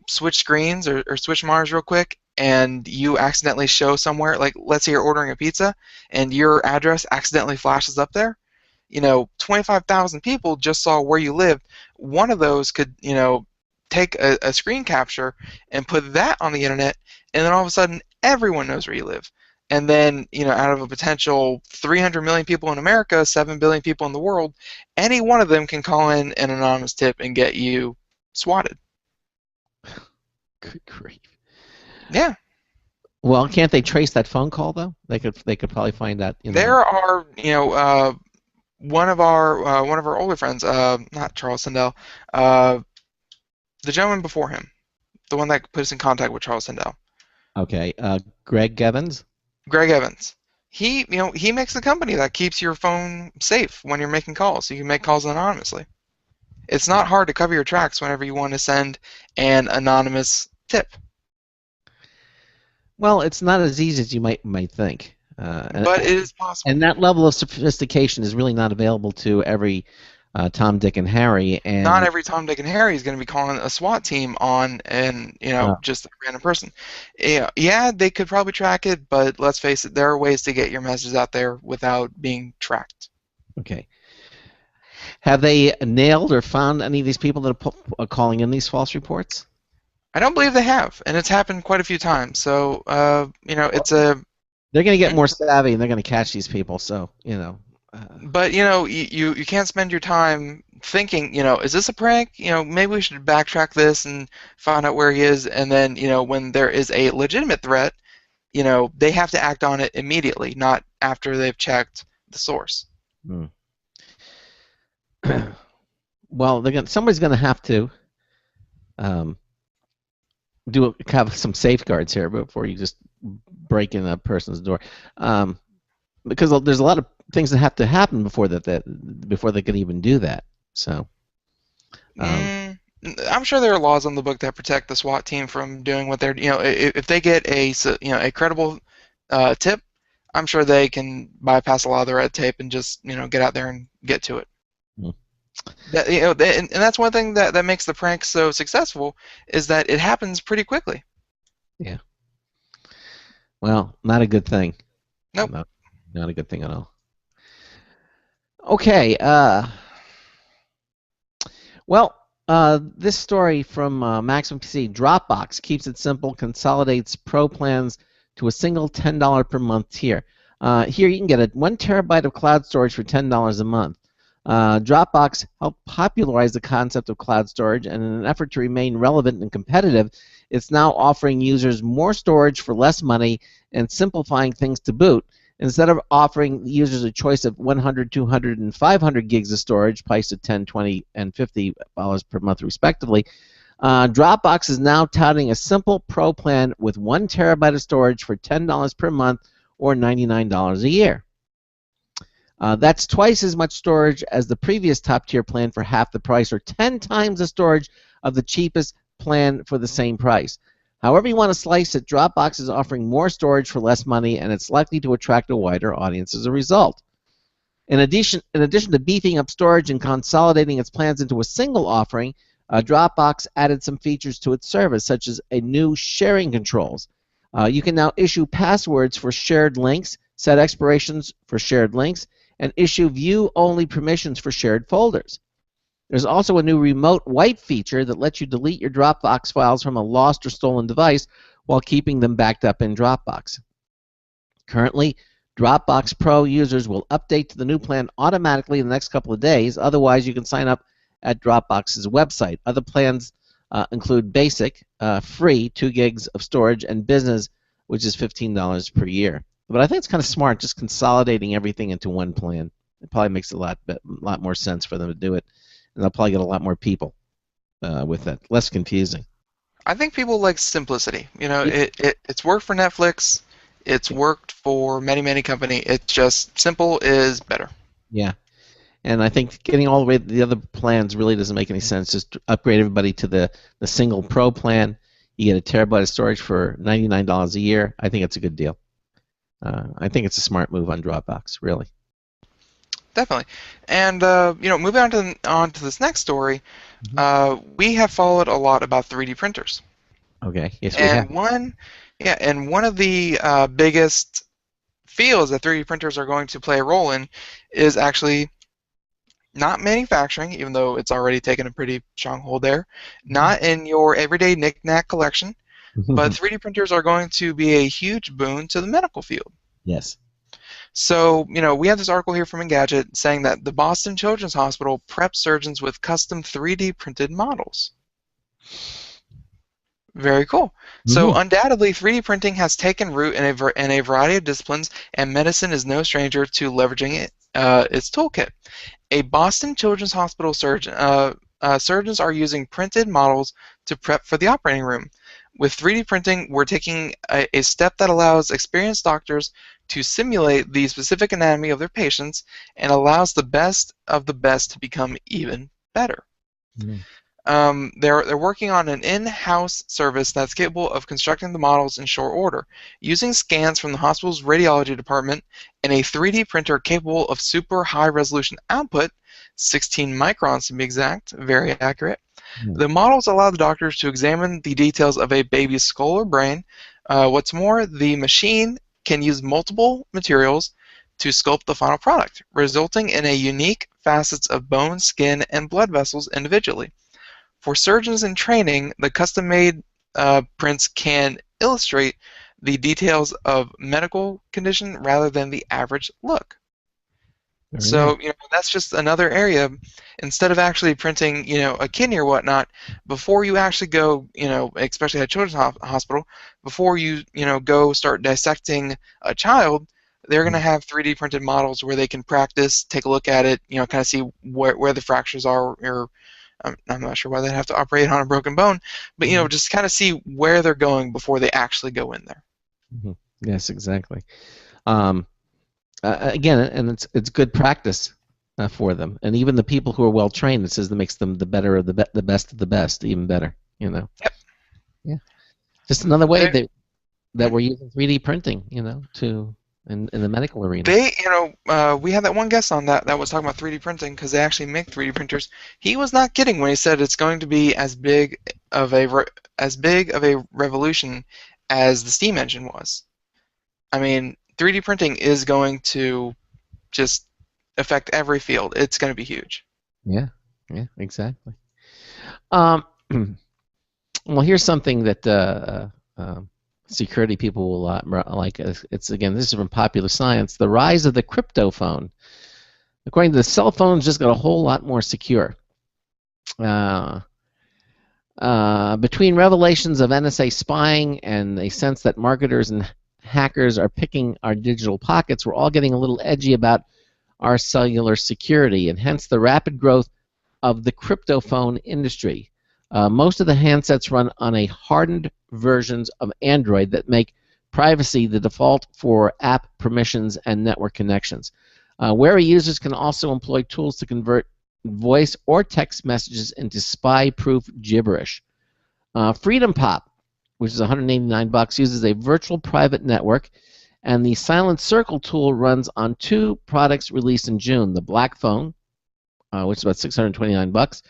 switch screens or switch monitors real quick, and you accidentally show somewhere, like let's say you're ordering a pizza, and your address accidentally flashes up there, 25,000 people just saw where you lived. One of those could, take a screen capture and put that on the internet, and then all of a sudden everyone knows where you live. And then, out of a potential 300 million people in America, 7 billion people in the world, any one of them can call in an anonymous tip and get you swatted. Good grief. Yeah. Well, can't they trace that phone call though? They could probably find that. There are, one of our older friends, not Charles Sindel, the gentleman before him, the one that put us in contact with Charles Sindel. Okay, Greg Evans. Greg Evans. He makes a company that keeps your phone safe when you're making calls, so you can make calls anonymously. It's not hard to cover your tracks whenever you want to send an anonymous tip. Well, it's not as easy as you might think. But it is possible. And that level of sophistication is really not available to every Tom, Dick, and Harry. And not every Tom, Dick, and Harry is going to be calling a SWAT team on just a random person. Yeah, they could probably track it, but let's face it, there are ways to get your messages out there without being tracked. Okay. Have they nailed or found any of these people that are calling in these false reports? I don't believe they have, and it's happened quite a few times. So, it's a... They're going to get more savvy, and they're going to catch these people, so, But, you can't spend your time thinking, is this a prank? Maybe we should backtrack this and find out where he is, and then, when there is a legitimate threat, they have to act on it immediately, not after they've checked the source. Hmm. Well, somebody's going to have to have some safeguards here before you just break in a person's door, because there's a lot of things that have to happen before before they can even do that. So, I'm sure there are laws on the book that protect the SWAT team from doing what they're. If they get a credible tip, I'm sure they can bypass a lot of the red tape and just get out there and get to it. Mm. And that's one thing that makes the prank so successful, is that it happens pretty quickly. Yeah. Well, not a good thing. Nope. Not a good thing at all. Okay. This story from Maximum PC. Dropbox keeps it simple, consolidates pro plans to a single $10 per month tier. Here you can get 1 terabyte of cloud storage for $10 a month. Dropbox helped popularize the concept of cloud storage, and in an effort to remain relevant and competitive, it's now offering users more storage for less money and simplifying things to boot. Instead of offering users a choice of 100, 200, and 500 gigs of storage, priced at $10, $20, and $50 per month respectively, Dropbox is now touting a simple pro plan with 1 terabyte of storage for $10 per month or $99 a year. That's twice as much storage as the previous top-tier plan for half the price, or 10 times the storage of the cheapest plan for the same price. However you want to slice it, Dropbox is offering more storage for less money, and it's likely to attract a wider audience as a result. In addition to beefing up storage and consolidating its plans into a single offering, Dropbox added some features to its service, such as a new sharing controls. You can now issue passwords for shared links, set expirations for shared links, and issue view-only permissions for shared folders. There's also a new remote wipe feature that lets you delete your Dropbox files from a lost or stolen device while keeping them backed up in Dropbox. Currently, Dropbox Pro users will update to the new plan automatically in the next couple of days. Otherwise, you can sign up at Dropbox's website. Other plans include Basic, free, 2 gigs of storage, and Business, which is $15 per year. But I think it's kind of smart just consolidating everything into one plan. It probably makes a lot more sense for them to do it, and they'll probably get a lot more people with it. Less confusing. I think people like simplicity. It's worked for Netflix. It's worked for many companies. It's just simple is better. Yeah. And I think getting all the way to the other plans really doesn't make any sense. Just upgrade everybody to the single pro plan. You get a terabyte of storage for $99 a year. I think it's a good deal. I think it's a smart move on Dropbox, really. Definitely. And moving on to this next story, we have followed a lot about 3D printers. Okay. Yes, we have. One of the biggest fields that 3D printers are going to play a role in is actually not manufacturing, even though it's already taken a pretty strong hold there, not in your everyday knick-knack collection, but 3D printers are going to be a huge boon to the medical field. Yes. So, we have this article here from Engadget saying that the Boston Children's Hospital preps surgeons with custom 3D printed models. Very cool. So, undoubtedly, 3D printing has taken root in a variety of disciplines, and medicine is no stranger to leveraging its toolkit. A Boston Children's Hospital surgeon, surgeons are using printed models to prep for the operating room. With 3D printing, we're taking a step that allows experienced doctors to simulate the specific anatomy of their patients and allows the best of the best to become even better. They're working on an in-house service that's capable of constructing the models in short order, using scans from the hospital's radiology department and a 3D printer capable of super high-resolution output, 16 microns to be exact, very accurate. The models allow the doctors to examine the details of a baby's skull or brain. What's more, the machine can use multiple materials to sculpt the final product, resulting in a unique facets of bone, skin, and blood vessels individually. For surgeons in training, the custom-made prints can illustrate the details of medical condition rather than the average look. So, that's just another area. Instead of actually printing, a kidney or whatnot, before you actually go, especially at a children's hospital, before you, go start dissecting a child, they're going to have 3D printed models where they can practice, take a look at it, kind of see where the fractures are, or I'm not sure why they'd have to operate on a broken bone, but, just kind of see where they're going before they actually go in there. Yes, exactly. Again, and it's good practice for them, and even the people who are well trained, it says that makes them the better of the best of the best, even better. Yep. Yeah. Just another way that we're using 3D printing, to in the medical arena. We had that one guest on that was talking about 3D printing because they actually make 3D printers. He was not kidding when he said it's going to be as big of a revolution as the steam engine was. I mean, 3D printing is going to just affect every field. It's going to be huge. Yeah, exactly. Well, here's something that security people will like. This is from Popular Science. The rise of the crypto phone. According to the cell phones, just got a whole lot more secure. Between revelations of NSA spying and a sense that marketers and hackers are picking our digital pockets, we're all getting a little edgy about our cellular security, and hence the rapid growth of the crypto phone industry. Most of the handsets run on a hardened versions of Android that make privacy the default for app permissions and network connections. Wary users can also employ tools to convert voice or text messages into spy-proof gibberish. Freedom Pop, which is $189, uses a virtual private network, and the Silent Circle tool runs on 2 products released in June: the Black Phone, which is about $629,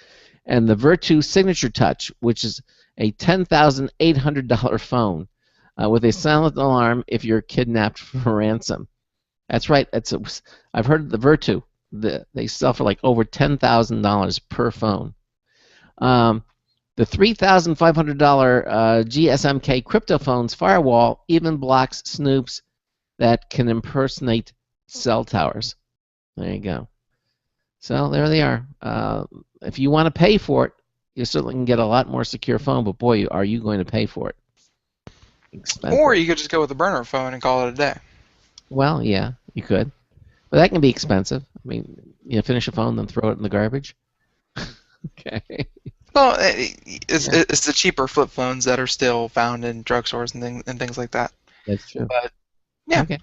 and the Virtu Signature Touch, which is a $10,800 phone with a silent alarm if you're kidnapped for ransom. That's right. I've heard of the Virtu. They sell for like over $10,000 per phone. The $3,500 GSMK crypto phone's firewall even blocks snoops that can impersonate cell towers. There you go. So there they are. If you want to pay for it, you certainly can get a lot more secure phone, but boy, are you going to pay for it. Expensive. Or you could just go with a burner phone and call it a day. Well, yeah, you could. But that can be expensive. I mean, finish a phone, then throw it in the garbage. Okay. Well, it's the cheaper flip phones that are still found in drugstores and things like that. That's true. But yeah. Okay.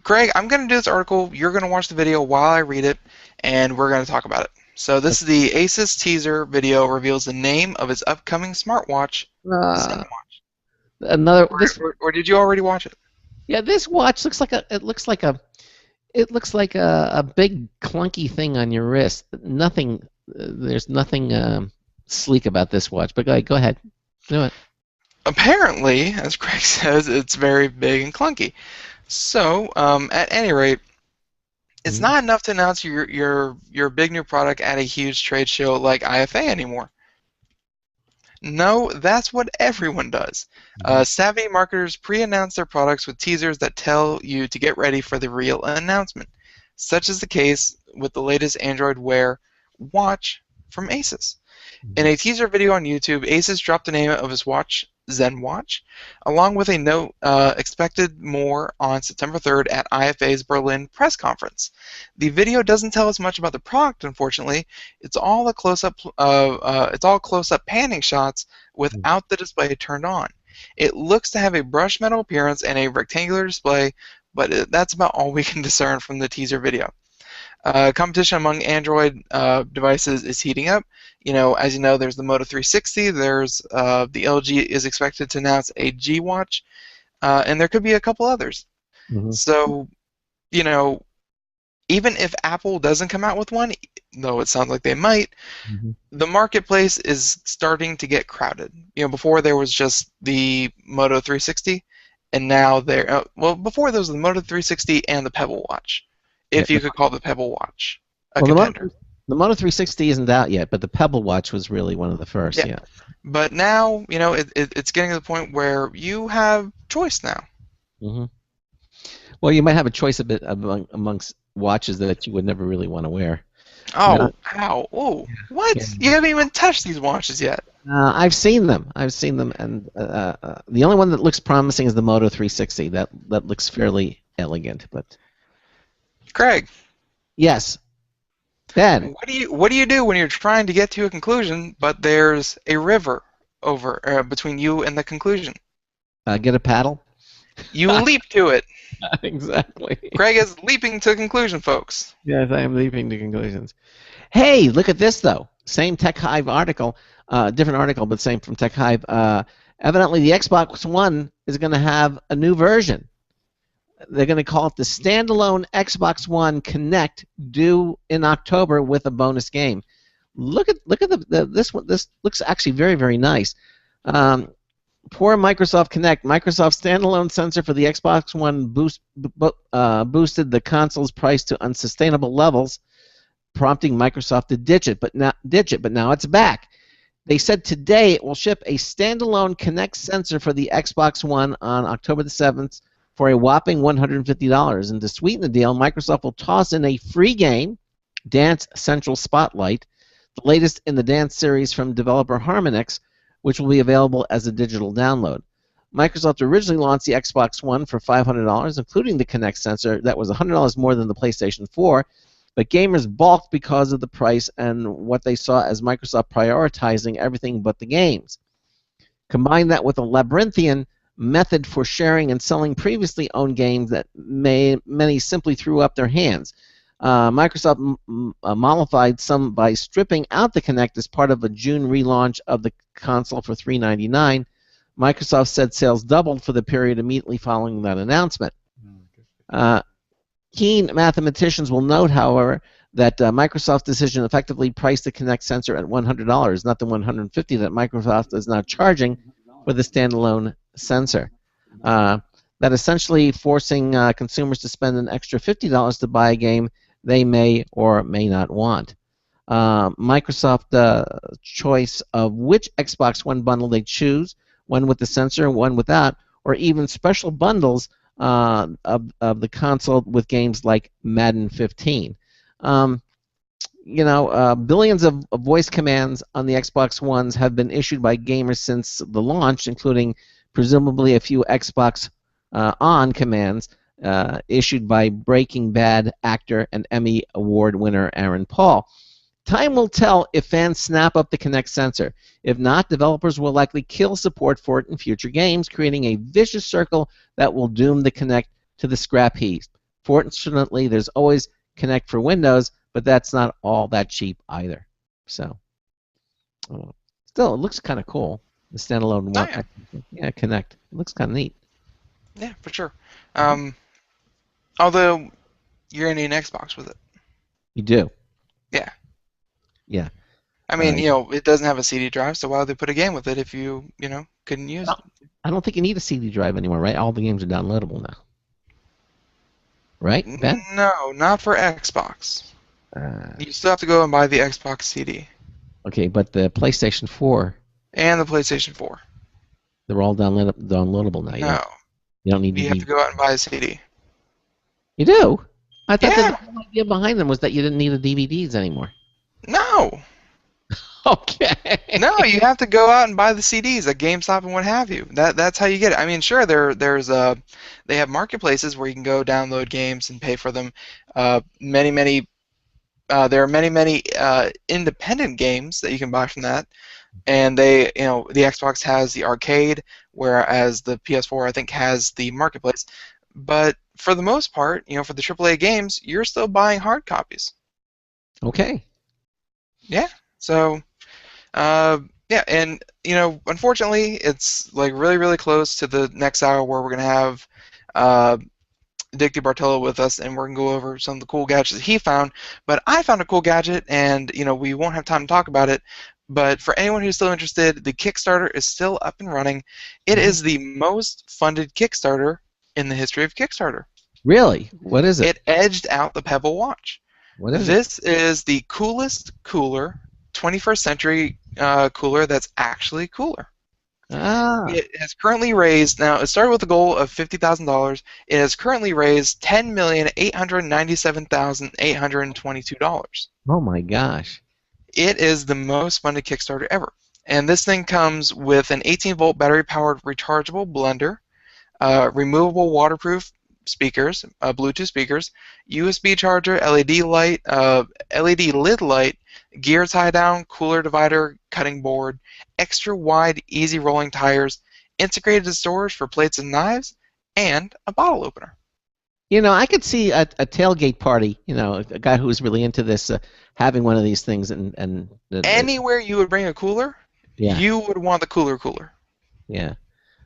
Greg, I'm going to do this article. You're going to watch the video while I read it, and we're going to talk about it. So this is the Asus teaser video reveals the name of its upcoming smartwatch, ZenWatch. Or did you already watch it? Yeah, this watch looks like a big clunky thing on your wrist. There's nothing sleek about this watch. But go ahead, do it. Apparently, as Greg says, it's very big and clunky. So, at any rate, it's not enough to announce your big new product at a huge trade show like IFA anymore. No, that's what everyone does. Savvy marketers pre-announce their products with teasers that tell you to get ready for the real announcement. Such is the case with the latest Android Wear watch from Asus. In a teaser video on YouTube, Asus dropped the name of his watch, ZenWatch, along with a note expected more on September 3rd at IFA's Berlin press conference. The video doesn't tell us much about the product, unfortunately. It's all close-up panning shots without the display turned on. It looks to have a brushed metal appearance and a rectangular display, but that's about all we can discern from the teaser video. Competition among Android devices is heating up. As you know, there's the Moto 360. There's the LG is expected to announce a G Watch, and there could be a couple others. So, even if Apple doesn't come out with one, though it sounds like they might, the marketplace is starting to get crowded. Before there was just the Moto 360, and now they're well. Before there was the Moto 360 and the Pebble Watch, if you could call the Pebble Watch a contender. The Moto 360 isn't out yet, but the Pebble Watch was really one of the first. Yeah. But now, it's getting to the point where you have choice now. Mm-hmm. Well, you might have a choice a bit amongst watches that you would never really want to wear. Oh, ow! Oh, what? Yeah. You haven't even touched these watches yet. I've seen them. And the only one that looks promising is the Moto 360. That looks fairly elegant, but. Craig. Yes. Ben. What do you do when you're trying to get to a conclusion, but there's a river between you and the conclusion? Get a paddle. You leap to it. Exactly. Craig is leaping to conclusion, folks. Yes, I am leaping to conclusions. Hey, look at this though. Same Tech Hive article, different article, but same from Tech Hive. Evidently, the Xbox One is going to have a new version. They're going to call it the standalone Xbox One Connect, due in October with a bonus game. Look at this one. This looks actually very, very nice. Poor Microsoft Connect. Microsoft's standalone sensor for the Xbox One boosted the console's price to unsustainable levels, prompting Microsoft to ditch it. But now it's back. They said today it will ship a standalone Connect sensor for the Xbox One on October the 7th. For a whopping $150. And to sweeten the deal, Microsoft will toss in a free game, Dance Central Spotlight, the latest in the dance series from developer Harmonix, which will be available as a digital download. Microsoft originally launched the Xbox One for $500, including the Kinect sensor. That was $100 more than the PlayStation 4, but gamers balked because of the price and what they saw as Microsoft prioritizing everything but the games. Combine that with a labyrinthian method for sharing and selling previously owned games that many simply threw up their hands. Microsoft mollified some by stripping out the Kinect as part of a June relaunch of the console for $399. Microsoft said sales doubled for the period immediately following that announcement. Keen mathematicians will note, however, that Microsoft's decision effectively priced the Kinect sensor at $100, not the $150 that Microsoft is now charging for the standalone sensor. That essentially forcing consumers to spend an extra $50 to buy a game they may or may not want. Microsoft's choice of which Xbox One bundle they choose, one with the sensor and one without, or even special bundles of the console with games like Madden 15. Billions of voice commands on the Xbox Ones have been issued by gamers since the launch, including presumably a few Xbox On commands issued by Breaking Bad actor and Emmy Award winner Aaron Paul. Time will tell if fans snap up the Kinect sensor. If not, developers will likely kill support for it in future games, creating a vicious circle that will doom the Kinect to the scrap heap. Fortunately, there's always Kinect for Windows, but that's not all that cheap either. So, still, it looks kind of cool. The standalone one. Yeah, Kinect. It looks kind of neat. Yeah, for sure. Although, you're going to need an Xbox with it. You do? Yeah. Yeah. I mean, it doesn't have a CD drive, so why would they put a game with it if you, couldn't use it? I don't think you need a CD drive anymore, right? All the games are downloadable now. Right, Ben? No, not for Xbox. You still have to go and buy the Xbox CD. Okay, but the PlayStation 4... And the PlayStation 4. They're all downloadable now. No. You don't need You have to go out and buy a CD. You do? I thought the whole idea behind them was that you didn't need the DVDs anymore. No. Okay. No, you have to go out and buy the CDs at GameStop and what have you. That's how you get it. I mean, sure, they have marketplaces where you can go download games and pay for them. There are many independent games that you can buy from that. And the Xbox has the arcade, whereas the PS4 I think has the marketplace. But for the most part, for the AAA games, you're still buying hard copies. Okay. Yeah. So, yeah, and unfortunately, it's like really, really close to the next hour where we're gonna have Dick DeBartolo with us, and we're gonna go over some of the cool gadgets that he found. But I found a cool gadget, and we won't have time to talk about it. But for anyone who's still interested, the Kickstarter is still up and running. It is the most funded Kickstarter in the history of Kickstarter. Really? What is it? It edged out the Pebble Watch. What is this is the coolest cooler, 21st century cooler that's actually cooler. Ah. It has currently raised, now it started with a goal of $50,000. It has currently raised $10,897,822. Oh my gosh. It is the most funded Kickstarter ever. And this thing comes with an 18-volt battery-powered rechargeable blender, removable waterproof speakers, Bluetooth speakers, USB charger, LED light, LED lid light, gear tie-down, cooler divider, cutting board, extra wide, easy rolling tires, integrated storage for plates and knives, and a bottle opener. You know, I could see a tailgate party, you know, a guy who was really into this, having one of these things, and anywhere you would bring a cooler, you would want the cooler. Yeah.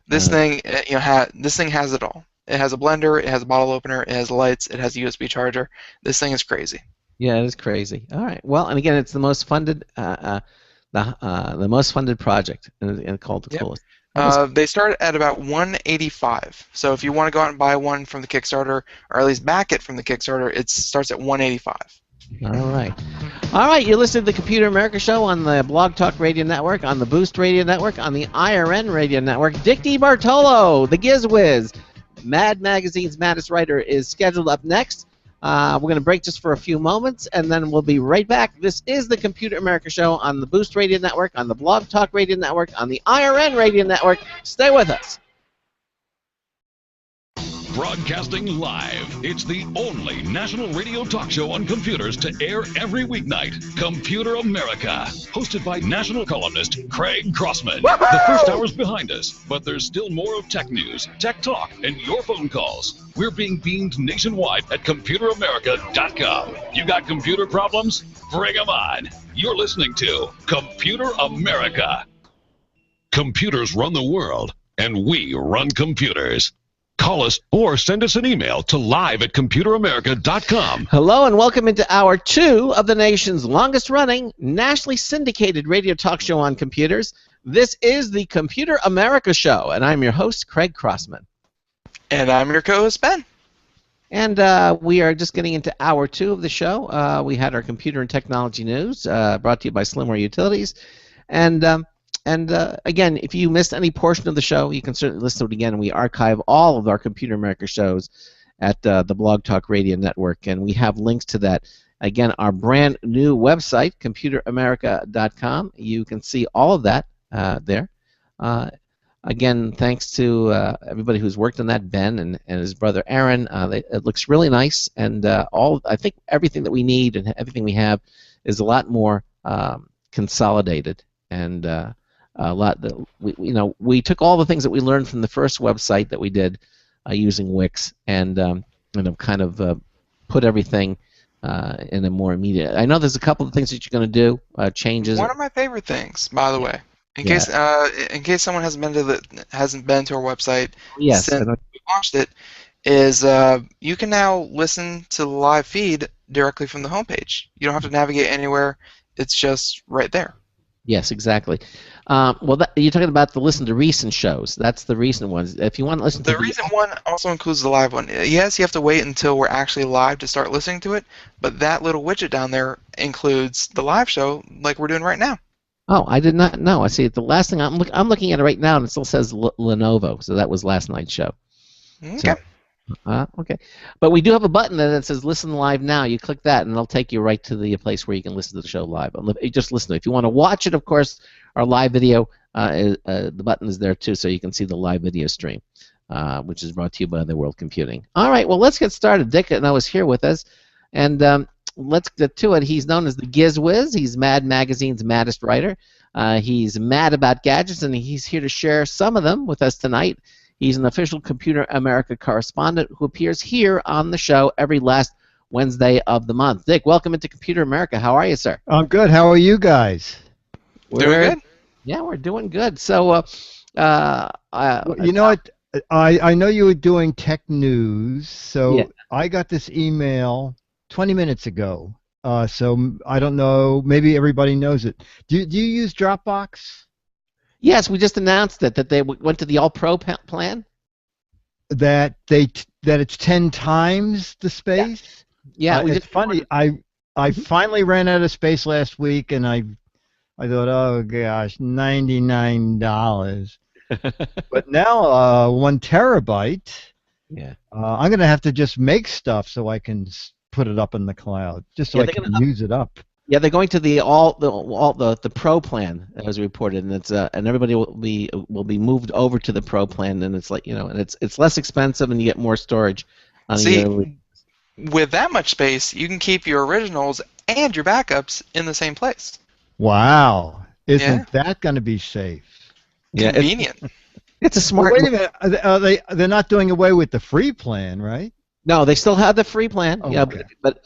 This thing, this thing has it all. It has a blender, it has a bottle opener, it has lights, it has a USB charger. This thing is crazy. Yeah, it is crazy. All right. Well, and again, it's the most funded, the most funded project, and called the coolest. They start at about $185. So if you want to go out and buy one from the Kickstarter, or at least back it from the Kickstarter, it starts at $185. All right. All right, you're listening to the Computer America Show on the Blog Talk Radio Network, on the Boost Radio Network, on the IRN Radio Network. Dick DeBartolo, the GizWiz, Mad Magazine's Maddest Writer, is scheduled up next. We're going to break just for a few moments, and then we'll be right back. This is the Computer America Show on the Boost Radio Network, on the Blog Talk Radio Network, on the IRN Radio Network. Stay with us. Broadcasting live, it's the only national radio talk show on computers to air every weeknight. Computer America, hosted by national columnist Craig Crossman. The first hour's behind us, but there's still more of tech news, tech talk, and your phone calls. We're being beamed nationwide at ComputerAmerica.com. You got computer problems? Bring them on. You're listening to Computer America. Computers run the world, and we run computers. Call us or send us an email to live@computeramerica.com. Hello and welcome into Hour 2 of the nation's longest-running, nationally syndicated radio talk show on computers. This is the Computer America Show, and I'm your host, Craig Crossman. And I'm your co-host, Ben. And we are just getting into Hour 2 of the show. We had our computer and technology news brought to you by SlimWare Utilities. And again, if you missed any portion of the show, you can certainly listen to it again. We archive all of our Computer America shows at the Blog Talk Radio Network, and we have links to that. Again, our brand new website, ComputerAmerica.com. You can see all of that there. Again, thanks to everybody who's worked on that, Ben and his brother Aaron. It looks really nice, and I think everything that we need and everything we have is a lot more consolidated and. We took all the things that we learned from the first website that we did using Wix and have kind of put everything in a more immediate. I know there's a couple of things that you're going to do, changes. One of my favorite things, by the way, in case someone hasn't been to our website since we launched it, is you can now listen to the live feed directly from the homepage. You don't have to navigate anywhere. It's just right there. Yes, exactly. You're talking about the listen to recent shows. That's the recent ones. If you want to listen to the recent one, also includes the live one. Yes, you have to wait until we're actually live to start listening to it, but that little widget down there includes the live show, like we're doing right now. Oh, I did not know. I see. The last thing I'm looking at it right now, and it still says Lenovo. So that was last night's show. Okay. So, okay. But we do have a button that says Listen Live Now. You click that, and it'll take you right to the place where you can listen to the show live. Just listen to it. If you want to watch it, of course, our live video, the button is there too, so you can see the live video stream, which is brought to you by the World Computing. All right, well, let's get started. Dick and I was here with us, and let's get to it. He's known as the GizWiz. He's Mad Magazine's maddest writer. He's mad about gadgets, and he's here to share some of them with us tonight. He's an official Computer America correspondent who appears here on the show every last Wednesday of the month. Dick, welcome into Computer America. How are you, sir? I'm good. How are you guys? Doing good? Yeah, we're doing good. So, you know what? I know you were doing tech news, so yeah. I got this email 20 minutes ago, So I don't know. Maybe everybody knows it. Do you use Dropbox? Yes, we just announced it, that they went to the All Pro plan. That it's 10 times the space. Yeah, it's funny. I finally ran out of space last week, and I thought, oh gosh, $99. But now 1 terabyte. Yeah. I'm gonna have to just make stuff so I can put it up in the cloud, just so I can use it up. Yeah, they're going to the Pro plan, as reported, and it's and everybody will be moved over to the Pro plan, and it's like, and it's less expensive, and you get more storage. With that much space, you can keep your originals and your backups in the same place. Wow, isn't that going to be safe? Yeah, convenient. It's a smart. Well, wait a minute, they're not doing away with the free plan, right? No, they still have the free plan. Oh, yeah, okay. but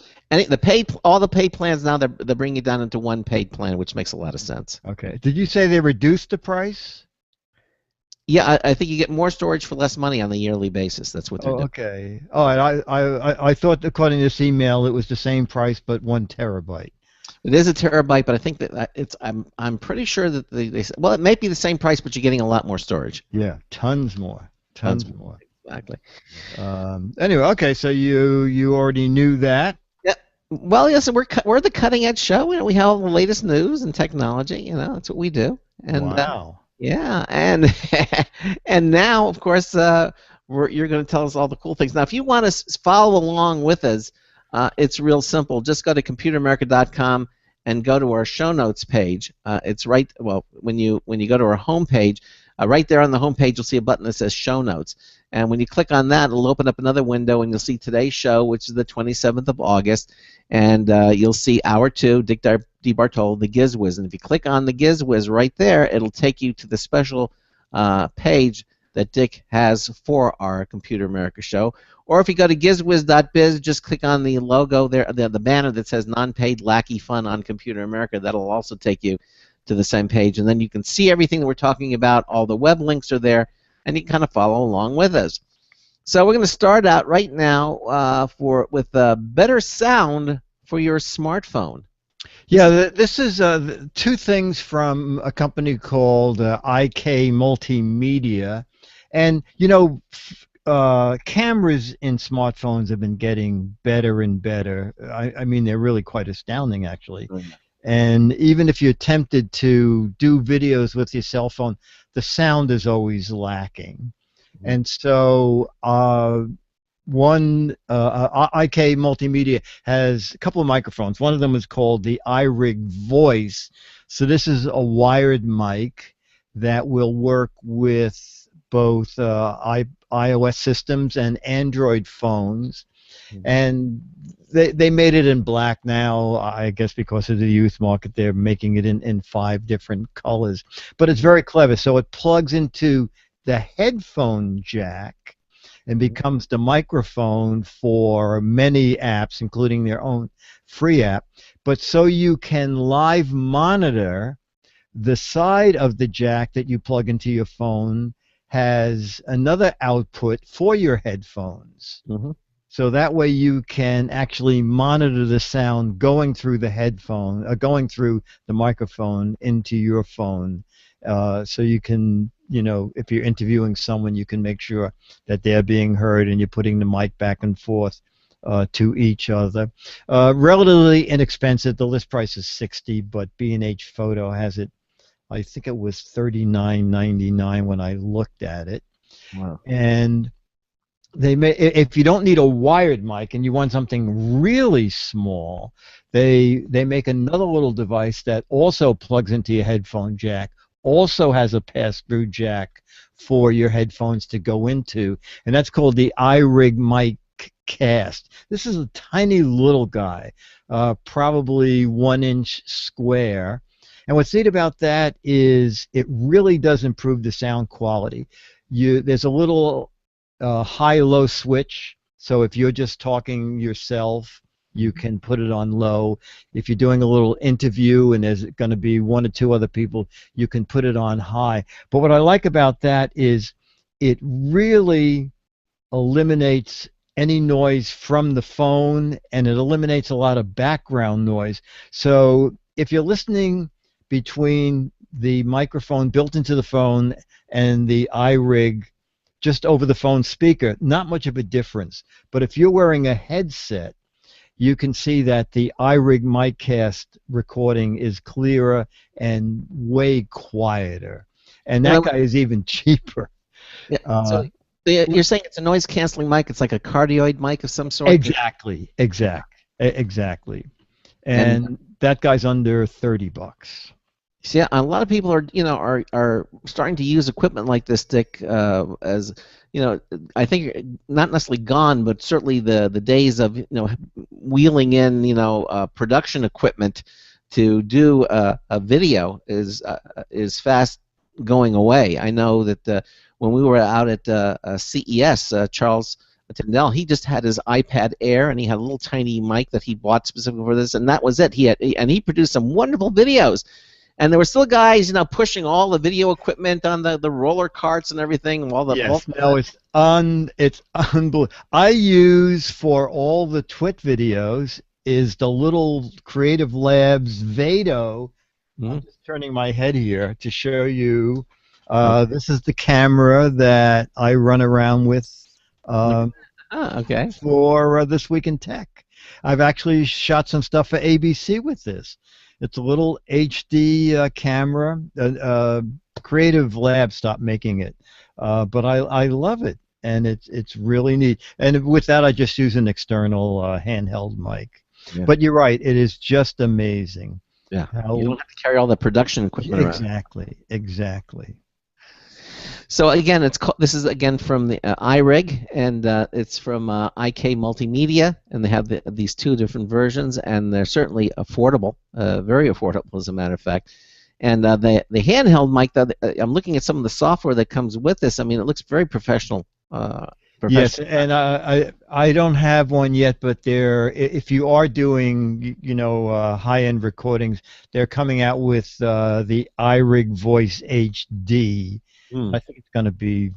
all the paid plans now they're bringing it down into one paid plan, which makes a lot of sense. Okay. Did you say they reduced the price? Yeah, I think you get more storage for less money on a yearly basis. That's what they're doing. Okay. Oh, I thought, according to this email, it was the same price but 1 terabyte. It is a terabyte, but I think that I'm pretty sure that they said, well, it may be the same price, but you're getting a lot more storage. Yeah, tons more. Tons more. Exactly. Anyway, okay, so you already knew that. Yeah. Well, yes, we're the cutting edge show. We have all the latest news and technology. That's what we do. And wow. Yeah, and and now, of course, you're going to tell us all the cool things. Now, if you want to follow along with us, it's real simple. Just go to computeramerica.com and go to our show notes page. It's right. Well, when you go to our home page, right there on the home page, you'll see a button that says Show Notes. And when you click on that, it'll open up another window, and you'll see today's show, which is the 27th of August. And you'll see Hour 2, Dick DeBartolo, the GizWiz. And if you click on the GizWiz right there, it'll take you to the special page that Dick has for our Computer America show. Or if you go to gizwiz.biz, just click on the logo there, the banner that says Non-Paid Lackey Fun on Computer America. That'll also take you to the same page, and then you can see everything that we're talking about. All the web links are there, and you can kind of follow along with us. So we're going to start out right now with better sound for your smartphone. Yeah, this is 2 things from a company called IK Multimedia, and cameras in smartphones have been getting better and better. I mean, they're really quite astounding, actually. Mm-hmm. And even if you're tempted to do videos with your cell phone, the sound is always lacking. Mm-hmm. And so IK Multimedia has a couple of microphones. One of them is called the iRig Voice. So this is a wired mic that will work with both iOS systems and Android phones. Mm-hmm. And they made it in black now, I guess because of the youth market. They're making it in 5 different colors. But it's very clever. So it plugs into the headphone jack and becomes the microphone for many apps, including their own free app. But so you can live monitor the side of the jack that you plug into your phone has another output for your headphones. Mm-hmm. So that way you can actually monitor the sound going through the headphone, going through the microphone into your phone. So you can, if you're interviewing someone, you can make sure that they're being heard and you're putting the mic back and forth to each other. Relatively inexpensive. The list price is $60, but B&H Photo has it. I think it was $39.99 when I looked at it. Wow. And if you don't need a wired mic and you want something really small, they make another little device that also plugs into your headphone jack, also has a pass-through jack for your headphones to go into, and that's called the iRig Mic Cast. This is a tiny little guy, probably 1 inch square. And what's neat about that is it really does improve the sound quality. There's a little high-low switch, so if you're just talking yourself, you can put it on low. If you're doing a little interview and there's going to be 1 or 2 other people, you can put it on high. But what I like about that is it really eliminates any noise from the phone, and it eliminates a lot of background noise. So if you're listening between the microphone built into the phone and the iRig just over the phone speaker, not much of a difference. But if you're wearing a headset, you can see that the iRig MicCast recording is clearer and way quieter. And that guy is even cheaper. Yeah. So you're saying it's a noise canceling mic? It's like a cardioid mic of some sort? Exactly. And that guy's under $30. See, a lot of people are starting to use equipment like this, Dick, as I think not necessarily gone, but certainly the days of wheeling in production equipment to do a video is fast going away. I know that when we were out at CES, Charles Tyndall, he just had his iPad Air, and he had a little tiny mic that he bought specifically for this, and that was it. He produced some wonderful videos. And there were still guys, pushing all the video equipment on the roller carts and everything. It's unbelievable. I use for all the Twit videos is the little Creative Labs Vado. I'm just turning my head here to show you. This is the camera that I run around with for This Week in Tech. I've actually shot some stuff for ABC with this. It's a little HD camera. Creative Lab stopped making it, but I love it, and it's really neat. And with that, I just use an external handheld mic. Yeah. But you're right; it is just amazing. Yeah, you don't have to carry all the production equipment around. Exactly. So again, this is again from the iRig, and it's from IK Multimedia, and they have these two different versions, and they're certainly affordable, very affordable as a matter of fact. And the handheld mic, I'm looking at some of the software that comes with this. I mean, it looks very professional. Yes, and I don't have one yet, but if you are doing high-end recordings, they're coming out with the iRig Voice HD. I think it's going to be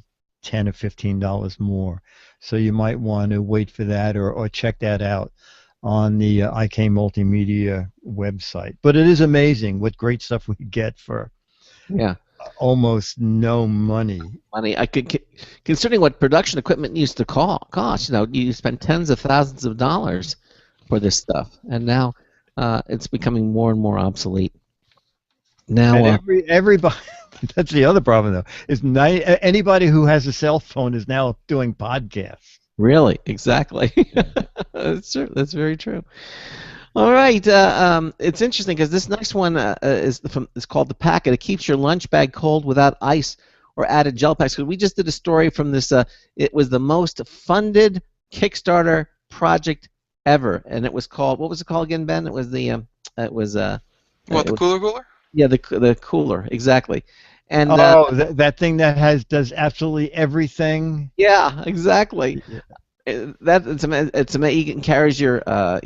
$10 or $15 more, so you might want to wait for that or check that out on the IK Multimedia website. But it is amazing what great stuff we get for almost no money. Considering what production equipment used to cost, you spend tens of thousands of dollars for this stuff, and now it's becoming more and more obsolete. Now, everybody. That's the other problem, though. Is anybody who has a cell phone is now doing podcasts. Really? Exactly. That's true. That's very true. All right. It's interesting because this next one is called the Packet. It keeps your lunch bag cold without ice or added gel packs. We just did a story from this. It was the most funded Kickstarter project ever, and it was called. What was it called again, Ben? It was the. The cooler? Yeah, the cooler, exactly. And that thing that does absolutely everything. Yeah, exactly. It's amazing. It carries your the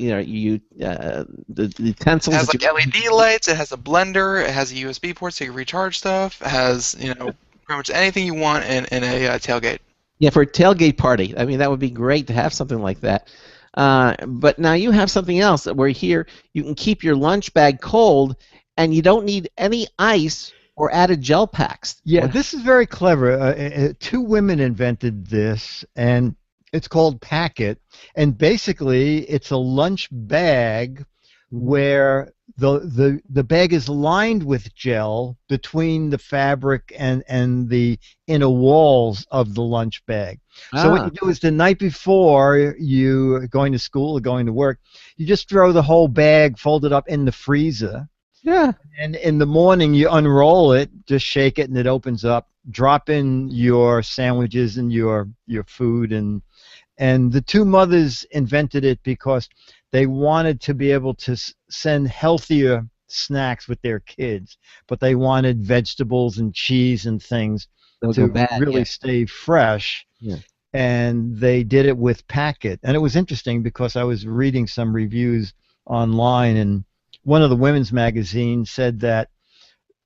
utensils. It has LED lights. It has a blender. It has a USB port so you can recharge stuff. It has pretty much anything you want in a tailgate. Yeah, for a tailgate party. I mean, that would be great to have something like that. But now you have something else where here you can keep your lunch bag cold. And you don't need any ice or added gel packs. Yeah, this is very clever. Two women invented this, and it's called Packet. And basically, it's a lunch bag where the bag is lined with gel between the fabric and the inner walls of the lunch bag. So what you do is the night before you're going to school or going to work, you just throw the whole bag folded up in the freezer. Yeah. And in the morning, you unroll it, just shake it, and it opens up. Drop in your sandwiches and your food. And the two mothers invented it because they wanted to be able to send healthier snacks with their kids, but they wanted vegetables and cheese and things to really stay fresh. Yeah. And they did it with Packet. And it was interesting because I was reading some reviews online, and one of the women's magazines said that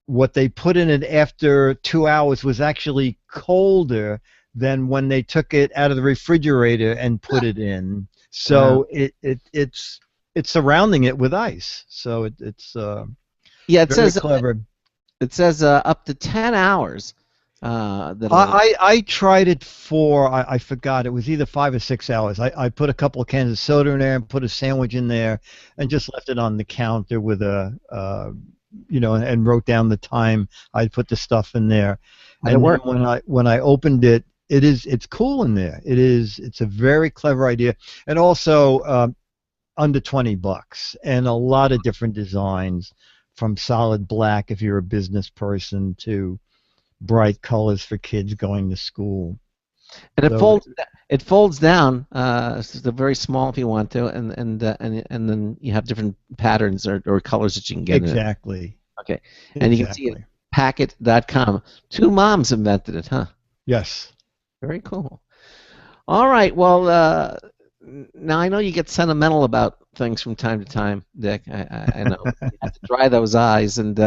what they put in it after 2 hours was actually colder than when they took it out of the refrigerator and put it in. So it's surrounding it with ice. So it's yeah, it very says clever. It says up to 10 hours. I tried it for, I forgot, it was either 5 or 6 hours. I put a couple of cans of soda in there and put a sandwich in there and just left it on the counter with and wrote down the time I'd put the stuff in there. And then when I opened it, it's cool in there. It's a very clever idea. And also under $20 and a lot of different designs, from solid black if you're a business person to bright colors for kids going to school. And it folds down. It's very small if you want to, and then you have different patterns or colors that you can get. Exactly. In it. Okay. And you can see it. Packet.com. Two moms invented it, huh? Yes. Very cool. All right. Well, now I know you get sentimental about things from time to time, Dick. I know you have to dry those eyes, and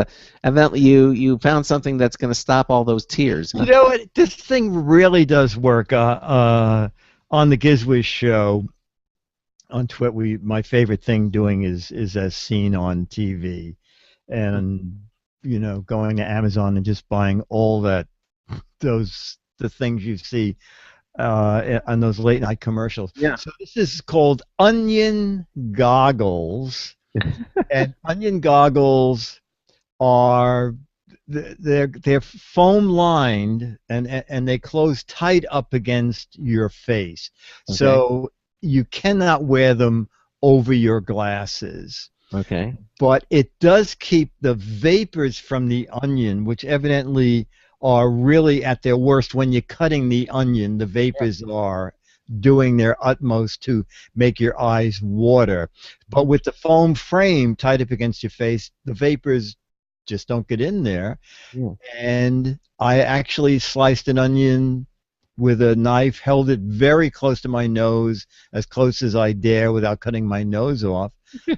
eventually you found something that's going to stop all those tears. Huh? You know what? This thing really does work. On the GizWiz show on Twitter, my favorite thing doing is as seen on TV, and going to Amazon and just buying all the things you see on those late night commercials. Yeah. So this is called onion goggles, and onion goggles are they're foam lined and they close tight up against your face, so you cannot wear them over your glasses. Okay. But it does keep the vapors from the onion, which evidently are really at their worst when you're cutting the onion. The vapors are doing their utmost to make your eyes water. But with the foam frame tied up against your face, the vapors just don't get in there. Yeah. And I actually sliced an onion with a knife, held it very close to my nose, as close as I dare without cutting my nose off,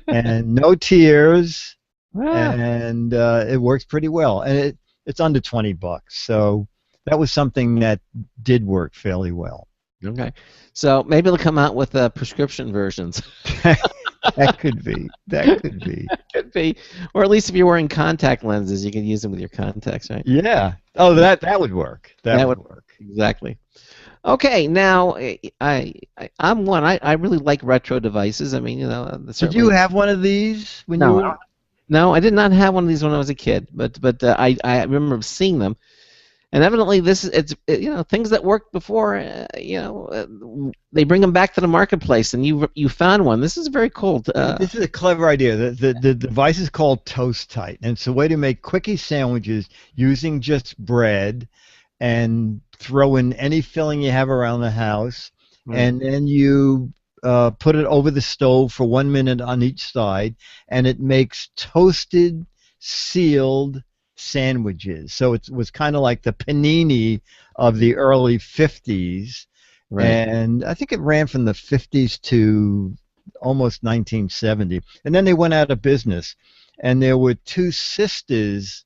and no tears, and it works pretty well. And it's under $20, so that was something that did work fairly well. Okay, so maybe they'll come out with prescription versions. That could be. That could be. Could be, or at least if you're wearing contact lenses, you can use them with your contacts, right? Yeah. Oh, that would work. That would work. Exactly. Okay, now I'm one. I really like retro devices. I mean, Did you have one of these when you were? No, I did not have one of these when I was a kid, but I remember seeing them, and evidently things that worked before, they bring them back to the marketplace, and you found one. This is very cool. This is a clever idea. The device is called Toast Tight, and it's a way to make quickie sandwiches using just bread, and throw in any filling you have around the house, and then you put it over the stove for 1 minute on each side, and it makes toasted, sealed sandwiches. So it was kind of like the panini of the early 50s, right. And I think it ran from the 50s to almost 1970. And then they went out of business, and there were two sisters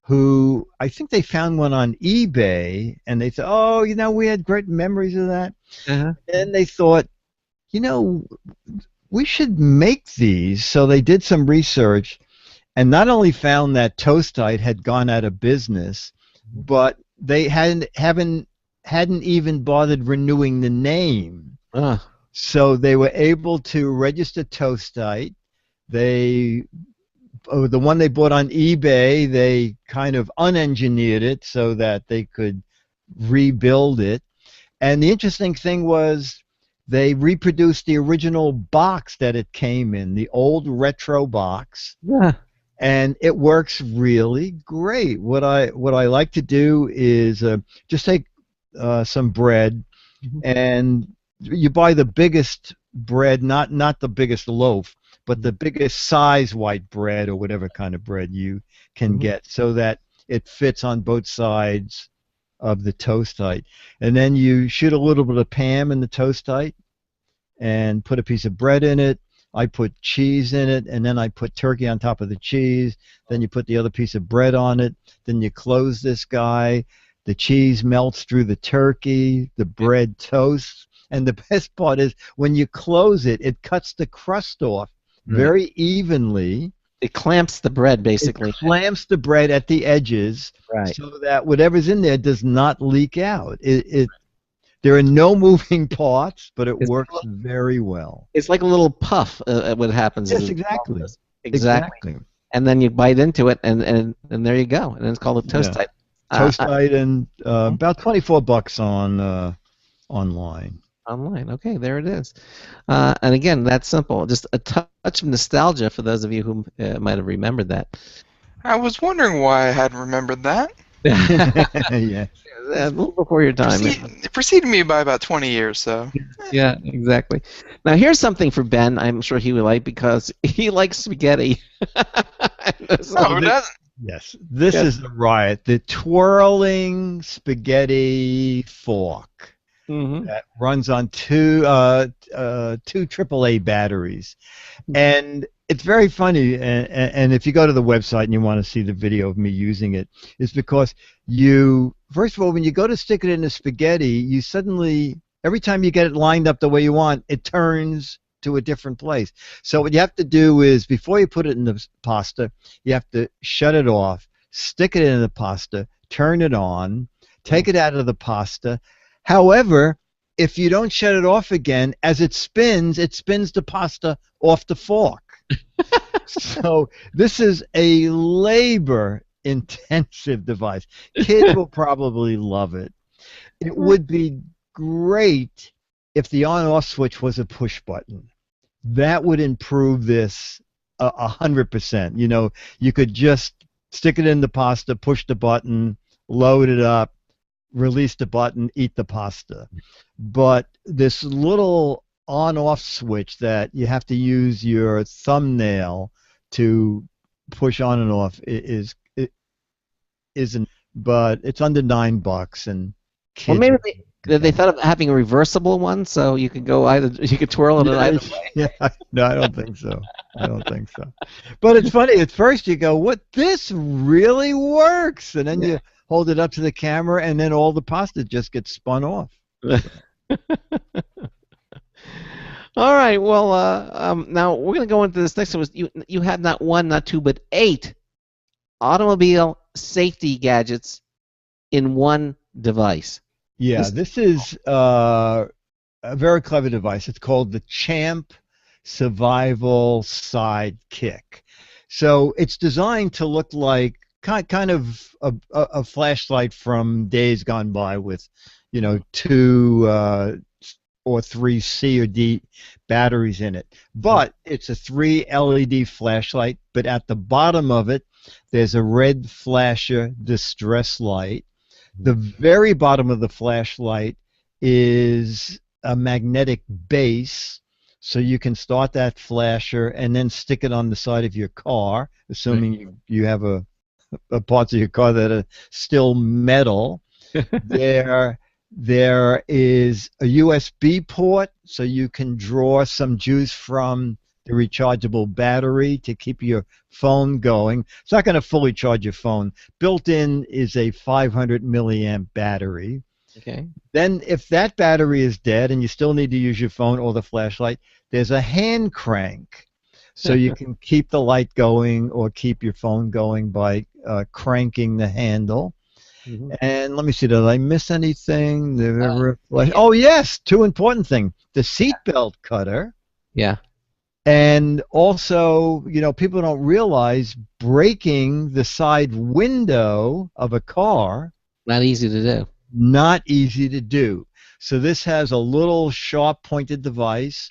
who, I think they found one on eBay, and they thought, we had great memories of that. And they thought, we should make these. So they did some research, and not only found that Toast Tight had gone out of business, but they hadn't even bothered renewing the name. So they were able to register Toast Tight. The one they bought on eBay, they kind of unengineered it so that they could rebuild it. And the interesting thing was, they reproduced the original box that it came in, the old retro box. Yeah. And it works really great. What I like to do is just take some bread, and you buy the biggest bread, not the biggest loaf, but the biggest size white bread or whatever kind of bread you can get, so that it fits on both sides of the Toast Tight. And then you shoot a little bit of Pam in the Toast Tight and put a piece of bread in it. I put cheese in it, and then I put turkey on top of the cheese. Then you put the other piece of bread on it. Then you close this guy. The cheese melts through the turkey. The bread toasts. And the best part is when you close it, it cuts the crust off very evenly. It clamps the bread, basically. It clamps the bread at the edges, so that whatever's in there does not leak out. There are no moving parts, but it works very well. It's like a little puff. What happens? Yes, is exactly. And then you bite into it, and there you go. And it's called a Toast Tite. Toast Tite, and about $24 on online. Online. Okay, there it is. And again, that's simple. Just a touch of nostalgia for those of you who might have remembered that. I was wondering why I hadn't remembered that. Yeah. A little before your time. It preceded me by about 20 years, so. Yeah, exactly. Now, here's something for Ben I'm sure he would like, because he likes spaghetti. Who doesn't? Yes, this is the riot. The twirling spaghetti fork. That runs on two AAA batteries, and it's very funny. And if you go to the website and you want to see the video of me using it, it's because first of all, when you go to stick it in the spaghetti, you suddenly, every time you get it lined up the way you want, it turns to a different place. So what you have to do is, before you put it in the pasta, you have to shut it off, stick it in the pasta, turn it on, take it out of the pasta. However, if you don't shut it off again, as it spins the pasta off the fork. So this is a labor-intensive device. Kids will probably love it. It would be great if the on-off switch was a push button. That would improve this 100%. You know, you could just stick it in the pasta, push the button, load it up, release the button, eat the pasta. But this little on-off switch that you have to use your thumbnail to push on and off isn't. But it's under $9, and kids. Well, maybe they thought of having a reversible one, so you could go you could twirl it either way. Yeah, no, I don't think so. But it's funny. At first, you go, "What? This really works?" And then you hold it up to the camera, and then all the pasta just gets spun off. All right. Well, now we're going to go into this next one. You had not one, not two, but 8 automobile safety gadgets in one device. Yeah, this is a very clever device. It's called the Champ Survival Sidekick. So it's designed to look like kind of a flashlight from days gone by with, 2 or 3 C or D batteries in it. But it's a 3 LED flashlight, but at the bottom of it, there's a red flasher distress light. The very bottom of the flashlight is a magnetic base, so you can start that flasher and then stick it on the side of your car, assuming you have a parts of your car that are still metal. There is a USB port, so you can draw some juice from the rechargeable battery to keep your phone going. It's not going to fully charge your phone. Built in is a 500 milliamp battery. Okay. Then if that battery is dead and you still need to use your phone or the flashlight, there's a hand crank. So you can keep the light going or keep your phone going by cranking the handle. Mm-hmm. And let me see, did I miss anything? Oh, yes, 2 important things. The seatbelt cutter. Yeah. And also, people don't realize breaking the side window of a car. Not easy to do. Not easy to do. So this has a little sharp pointed device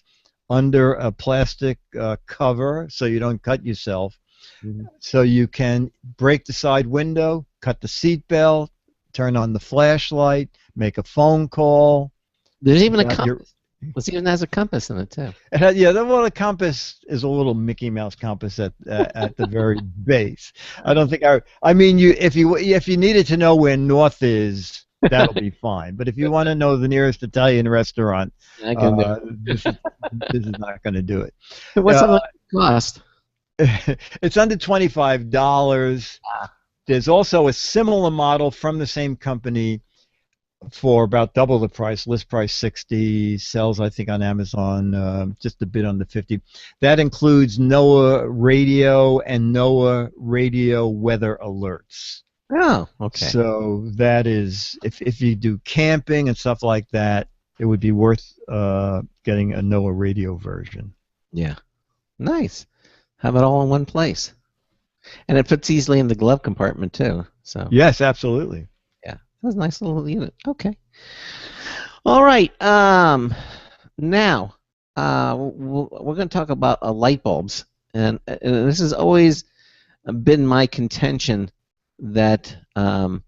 under a plastic cover so you don't cut yourself. Mm-hmm. So you can break the side window, cut the seatbelt, turn on the flashlight, make a phone call. There's even a compass. It even has a compass in it too. Yeah, the compass is a little Mickey Mouse compass at the very base. I don't think I mean, if you needed to know where north is, that'll be fine. But if you want to know the nearest Italian restaurant, this is not going to do it. What's the cost? It's under $25. There's also a similar model from the same company for about double the price, list price 60, sells I think on Amazon just a bit under 50. That includes NOAA radio and NOAA radio weather alerts. Oh, okay. So that is, if you do camping and stuff like that, it would be worth getting a NOAA radio version. Yeah. Nice. Have it all in one place. And it fits easily in the glove compartment too. So yes, absolutely. Yeah. That's a nice little unit. Okay. All right. Now we're going to talk about light bulbs, and this has always been my contention that the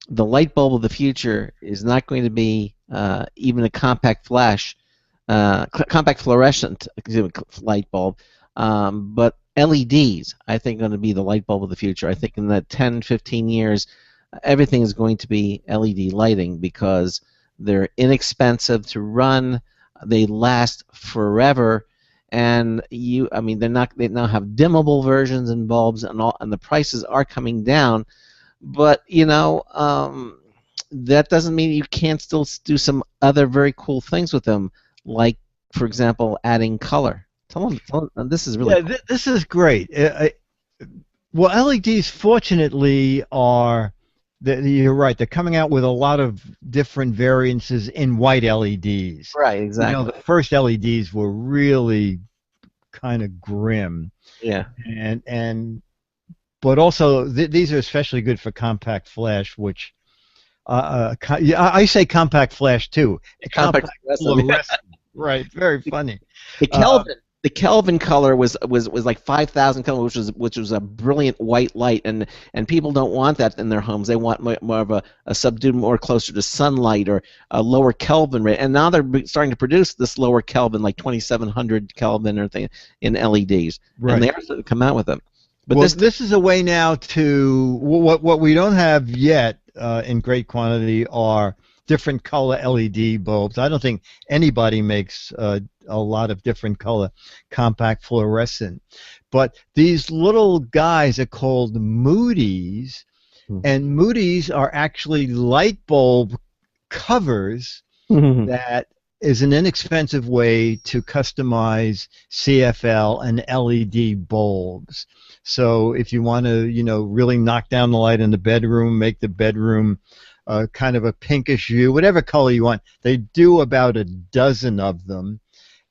light bulb of the future is not going to be even a compact fluorescent light bulb, but LEDs, I think, are going to be the light bulb of the future. I think in the 10, 15 years, everything is going to be LED lighting because they're inexpensive to run, they last forever, and they now have dimmable versions and bulbs and all, and the prices are coming down. But that doesn't mean you can't still do some other very cool things with them, like, for example, adding color. Tell them this is really cool. This is great. Well, LEDs, fortunately, you're right. They're coming out with a lot of different variances in white LEDs. Right, exactly. The first LEDs were really kind of grim. Yeah. But also these are especially good for compact flash, which I say compact flash too. Compact fluorescent. Right. Very funny. The Kelvin color was like 5,000 Kelvin, which was a brilliant white light, and people don't want that in their homes. They want more of a subdued, more closer to sunlight, or a lower Kelvin rate. And now they're starting to produce this lower Kelvin, like 2,700 Kelvin or thing, in LEDs, right. And they are starting to come out with them. But this is a way now to what we don't have yet in great quantity are different color LED bulbs. I don't think anybody makes a lot of different color compact fluorescent. But these little guys are called Moody's, and Moody's are actually light bulb covers that is an inexpensive way to customize CFL and LED bulbs. So if you want to, really knock down the light in the bedroom, make the bedroom kind of a pinkish hue, whatever color you want. They do about a dozen of them,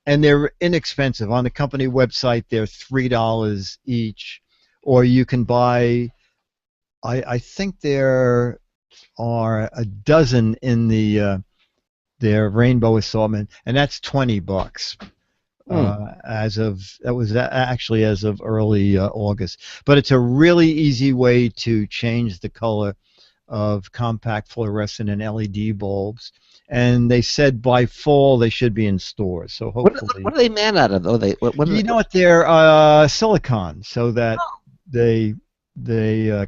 and they're inexpensive. On the company website, they're $3 each, or you can buy, I think there are a dozen in their rainbow assortment, and that's $20. As of early August. But it's a really easy way to change the color of compact fluorescent and LED bulbs, and they said by fall they should be in stores. So hopefully. What are they made out of, though? They're silicon, so that they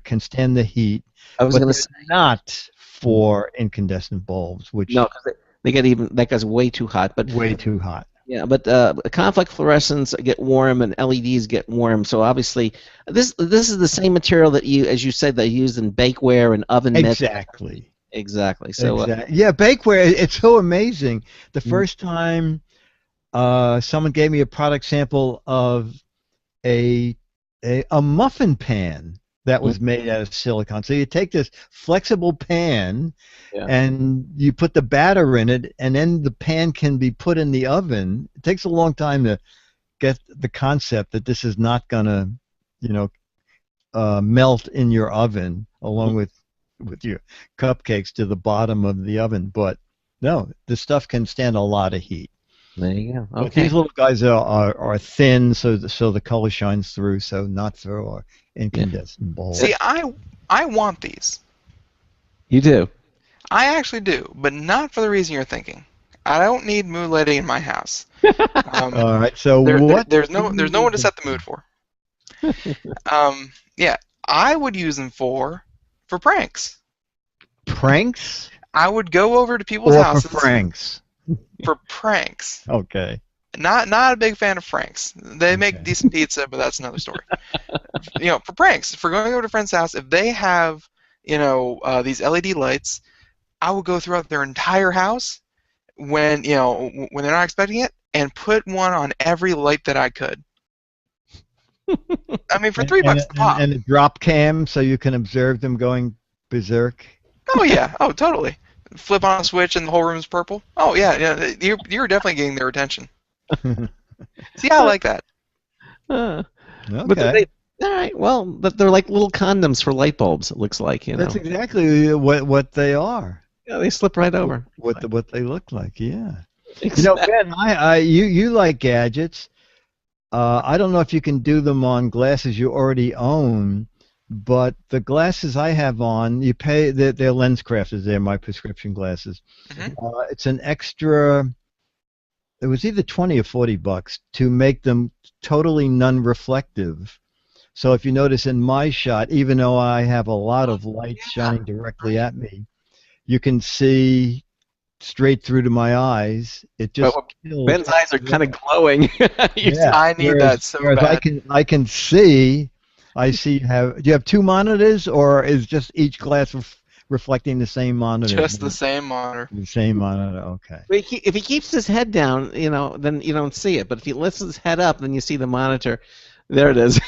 can stand the heat. I was going to say not for incandescent bulbs, which that gets way too hot. But way too hot. Yeah, but compact fluorescents get warm and LEDs get warm. So obviously, this is the same material that you said they used in bakeware and oven mitts. Exactly. So yeah, bakeware. It's so amazing. The first time someone gave me a product sample of a muffin pan that was made out of silicon. So you take this flexible pan and you put the batter in it, and then the pan can be put in the oven. It takes a long time to get the concept that this is not going to, melt in your oven along with your cupcakes to the bottom of the oven. But no, the stuff can stand a lot of heat. There you go. Okay. But these little guys are thin, so the color shines through. So not through our incandescent bulb. See, I want these. You do. I actually do, but not for the reason you're thinking. I don't need mood lighting in my house. All right. So there's no one to set the mood for. Yeah, I would use them for pranks. Pranks? I would go over to people's houses. For pranks. For pranks. Okay. Not a big fan of Frank's. They make decent pizza, but that's another story. For pranks, for going over to a friend's house, if they have, these LED lights, I will go throughout their entire house when they're not expecting it, and put one on every light that I could. I mean, for $3 a pop. And a drop cam so you can observe them going berserk. Oh yeah, oh totally. Flip on a switch and the whole room is purple. Oh yeah, you're definitely getting their attention. See, I like that. Okay. But all right. Well, but they're like little condoms for light bulbs. It looks like, That's exactly what they are. Yeah, they slip right over. What they look like. Yeah. Exactly. Ben, you like gadgets. I don't know if you can do them on glasses you already own, but the glasses I have on, you pay. They're LensCrafters. They're my prescription glasses. It's an extra. It was either $20 or $40 to make them totally non-reflective. So if you notice in my shot, even though I have a lot of light shining directly at me, you can see straight through to my eyes. It just kills. Ben's eyes are kind of glowing. I need that so bad. I can see. I see. Do you have two monitors, or is just each glass reflecting the same monitor? Just the same monitor. The same monitor. Okay. If he keeps his head down, then you don't see it. But if he lifts his head up, then you see the monitor. There it is,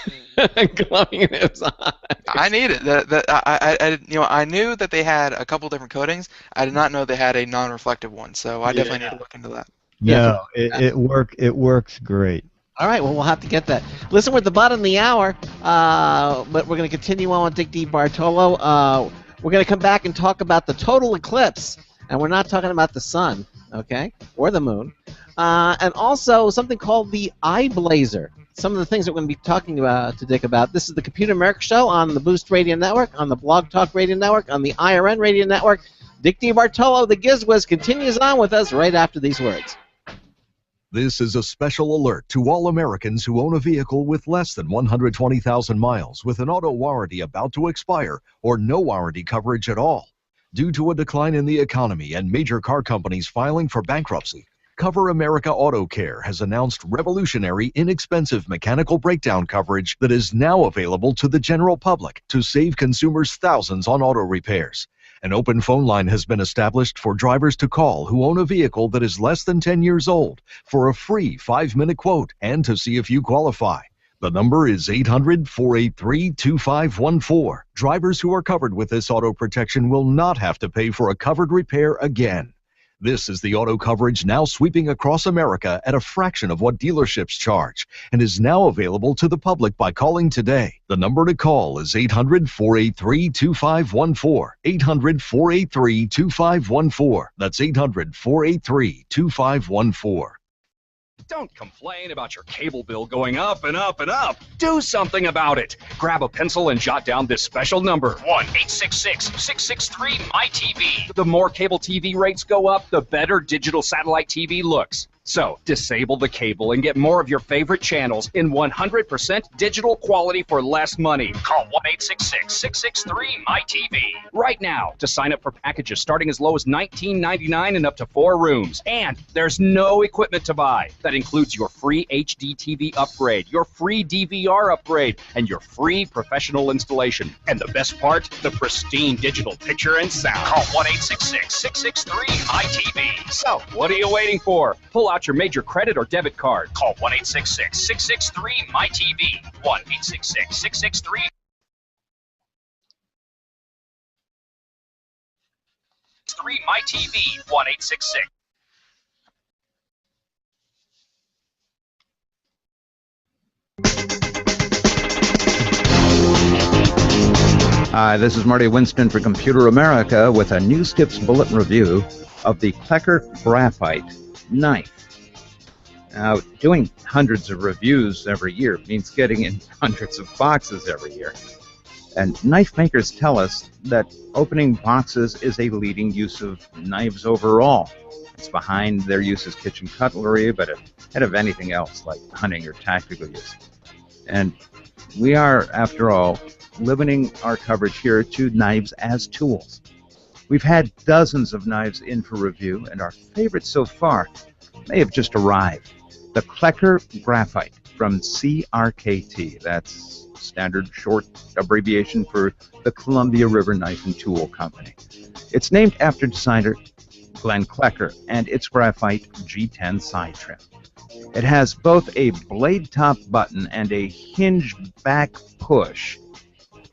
glowing in his eyes. I need it. I knew that they had a couple different coatings. I did not know they had a non-reflective one, so I definitely need to look into that. No, it works great. All right, well, we'll have to get that. Listen, we're at the bottom of the hour, but we're going to continue on with Dick DeBartolo. We're going to come back and talk about the total eclipse, and we're not talking about the sun, okay, or the moon, and also something called the eye blazer. Some of the things that we're going to be talking to Dick about. This is the Computer America Show on the Boost Radio Network, on the Blog Talk Radio Network, on the IRN Radio Network. Dick DeBartolo, the GizWiz, continues on with us right after these words. This is a special alert to all Americans who own a vehicle with less than 120,000 miles with an auto warranty about to expire or no warranty coverage at all. Due to a decline in the economy and major car companies filing for bankruptcy, Cover America Auto Care has announced revolutionary, inexpensive mechanical breakdown coverage that is now available to the general public to save consumers thousands on auto repairs. An open phone line has been established for drivers to call who own a vehicle that is less than 10 years old for a free 5-minute quote and to see if you qualify. The number is 800-483-2514. Drivers who are covered with this auto protection will not have to pay for a covered repair again. This is the auto coverage now sweeping across America at a fraction of what dealerships charge and is now available to the public by calling today. The number to call is 800-483-2514. 800-483-2514. That's 800-483-2514. Don't complain about your cable bill going up and up and up. Do something about it. Grab a pencil and jot down this special number. 1-866-663-MyTV. The more cable TV rates go up, the better digital satellite TV looks. So, disable the cable and get more of your favorite channels in 100% digital quality for less money. Call 1-866-663-MyTV right now to sign up for packages starting as low as $19.99 and up to 4 rooms. And there's no equipment to buy. That includes your free HD TV upgrade, your free DVR upgrade, and your free professional installation. And the best part, the pristine digital picture and sound. Call 1-866-663-MyTV. So, what are you waiting for? Pull out your major credit or debit card. Call 1-866-663-MyTV. 1-866-663-MyTV. 1-866. Hi, this is Marty Winston for Computer America with a News Tips Bulletin Review of the Klecker Graphite Knife. Now, doing hundreds of reviews every year means getting in hundreds of boxes every year. And knife makers tell us that opening boxes is a leading use of knives overall. It's behind their use as kitchen cutlery, but ahead of anything else like hunting or tactical use. And we are, after all, limiting our coverage here to knives as tools. We've had dozens of knives in for review, and our favorites so far may have just arrived. The Klecker Graphite from CRKT. That's standard short abbreviation for the Columbia River Knife and Tool Company. It's named after designer Glenn Klecker and its graphite G10 side trim. It has both a blade top button and a hinge back push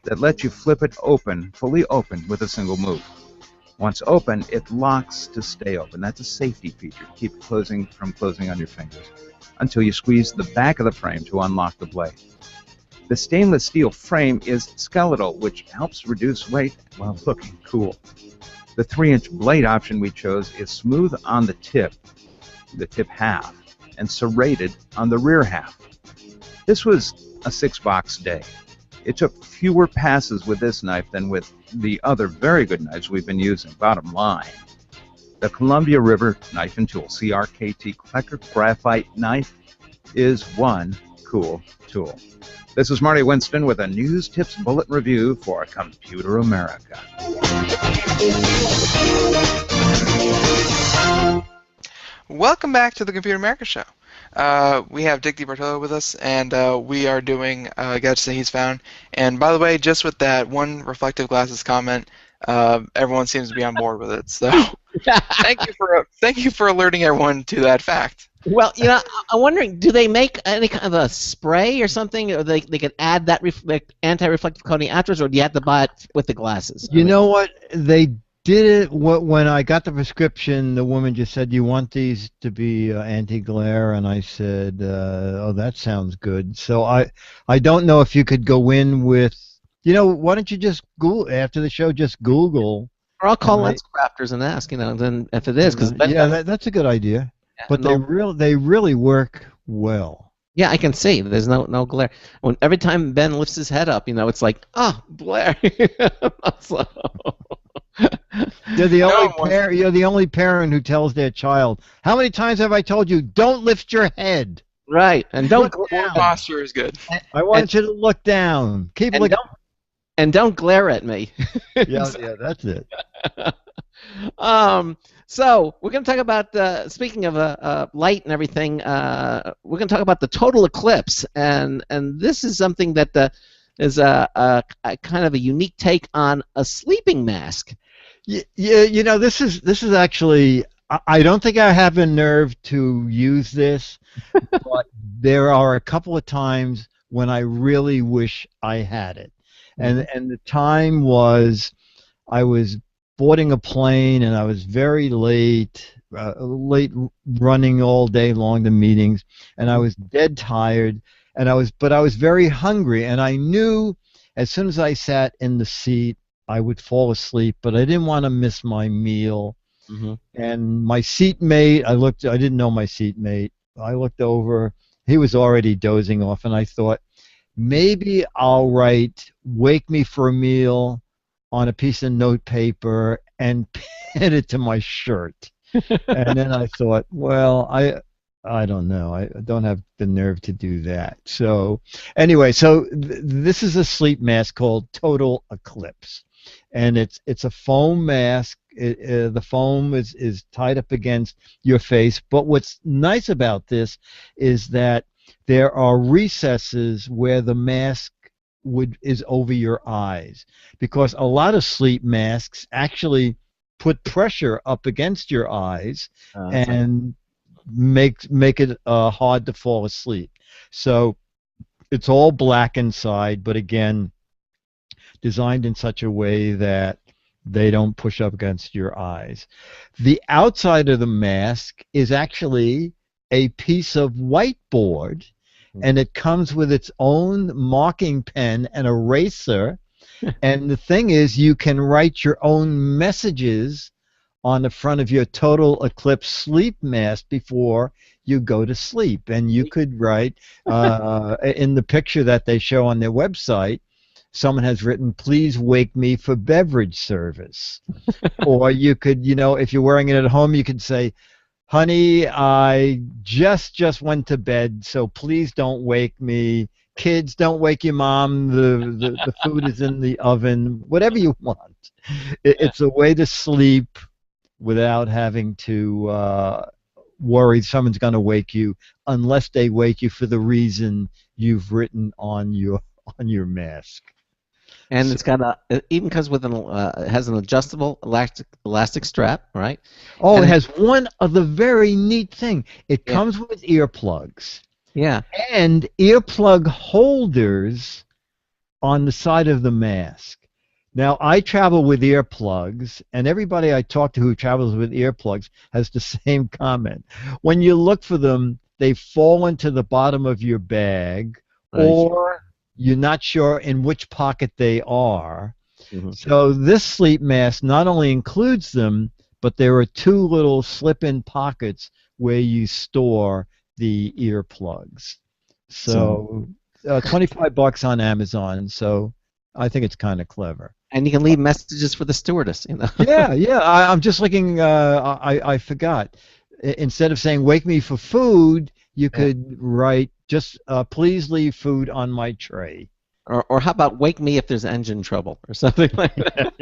that lets you flip it open, fully open, with a single move. Once open, it locks to stay open. That's a safety feature to keep closing from closing on your fingers until you squeeze the back of the frame to unlock the blade. The stainless steel frame is skeletal, which helps reduce weight while looking cool. The 3-inch blade option we chose is smooth on the tip half, and serrated on the rear half. This was a 6-box day. It took fewer passes with this knife than with the other very good knives we've been using. Bottom line, the Columbia River Knife and Tool CRKT Klecker Graphite Knife is one cool tool. This is Marty Winston with a News Tips Bulletin Review for Computer America. Welcome back to the Computer America Show. We have Dick DeBartolo with us, and we are doing gadgets that he's found. And by the way, just with that one reflective glasses comment, everyone seems to be on board with it. So thank you for alerting everyone to that fact. Well, I'm wondering, do they make any kind of a spray or something, or they could add that anti-reflective coating afterwards, or do you have to buy it with the glasses? You know what? They did it when I got the prescription. The woman just said, "Do you want these to be anti-glare?" And I said, "Oh, that sounds good." So I don't know if you could go in with, why don't you just Google after the show? Just Google. Or I'll call Lens Crafters and ask, then if it is, because that's a good idea. But they really work well. Yeah, I can see. There's no glare. Every time Ben lifts his head up, it's like, glare. You're the only parent who tells their child, "How many times have I told you, don't lift your head?" Right, and don't glare. Posture is good. I want you to look down. Keep looking. And don't glare at me. yeah, that's it. So we're going to talk about, speaking of light and everything, we're going to talk about the total eclipse, and this is something that is a kind of a unique take on a sleeping mask. Yeah, this is actually, I don't think I have the nerve to use this, but there are a couple of times when I really wish I had it. And the time was, I was boarding a plane and I was very late running all day long to meetings, and I was dead tired, but I was very hungry, and I knew as soon as I sat in the seat I would fall asleep, but I didn't want to miss my meal. And my seatmate, I didn't know my seatmate. I looked over, he was already dozing off, and I thought, maybe I'll write "wake me for a meal" on a piece of note paper and pin it to my shirt. And then I thought, well, I don't know. I don't have the nerve to do that. So anyway, this is a sleep mask called Total Eclipse, and it's a foam mask. The foam is tied up against your face. But what's nice about this is that there are recesses where the mask is over your eyes, because a lot of sleep masks actually put pressure up against your eyes and make it hard to fall asleep. So it's all black inside, but again, designed in such a way that they don't push up against your eyes. The outside of the mask is actually a piece of whiteboard, and it comes with its own marking pen and eraser. And the thing is, you can write your own messages on the front of your Total Eclipse sleep mask before you go to sleep. And you could write, in the picture that they show on their website, someone has written, "Please wake me for beverage service." Or you could, if you're wearing it at home, you could say, "Honey, I just went to bed, so please don't wake me. Kids, don't wake your mom. The food is in the oven." Whatever you want. It's a way to sleep without having to worried someone's going to wake you unless they wake you for the reason you've written on your mask. And it's got it even comes with it has an adjustable elastic strap, right? Oh, and it has one of the very neat thing. It comes with earplugs. Yeah. And earplug holders on the side of the mask. Now, I travel with earplugs, and everybody I talk to who travels with earplugs has the same comment. When you look for them, they fall into the bottom of your bag, or you're not sure in which pocket they are. So this sleep mask not only includes them, but there are two little slip-in pockets where you store the earplugs. So $25 on Amazon. So I think it's kind of clever. And you can leave messages for the stewardess, you know. Yeah. I'm just looking. I forgot. Instead of saying "wake me for food," you could write just "please leave food on my tray." Or how about "wake me if there's engine trouble" or something like that.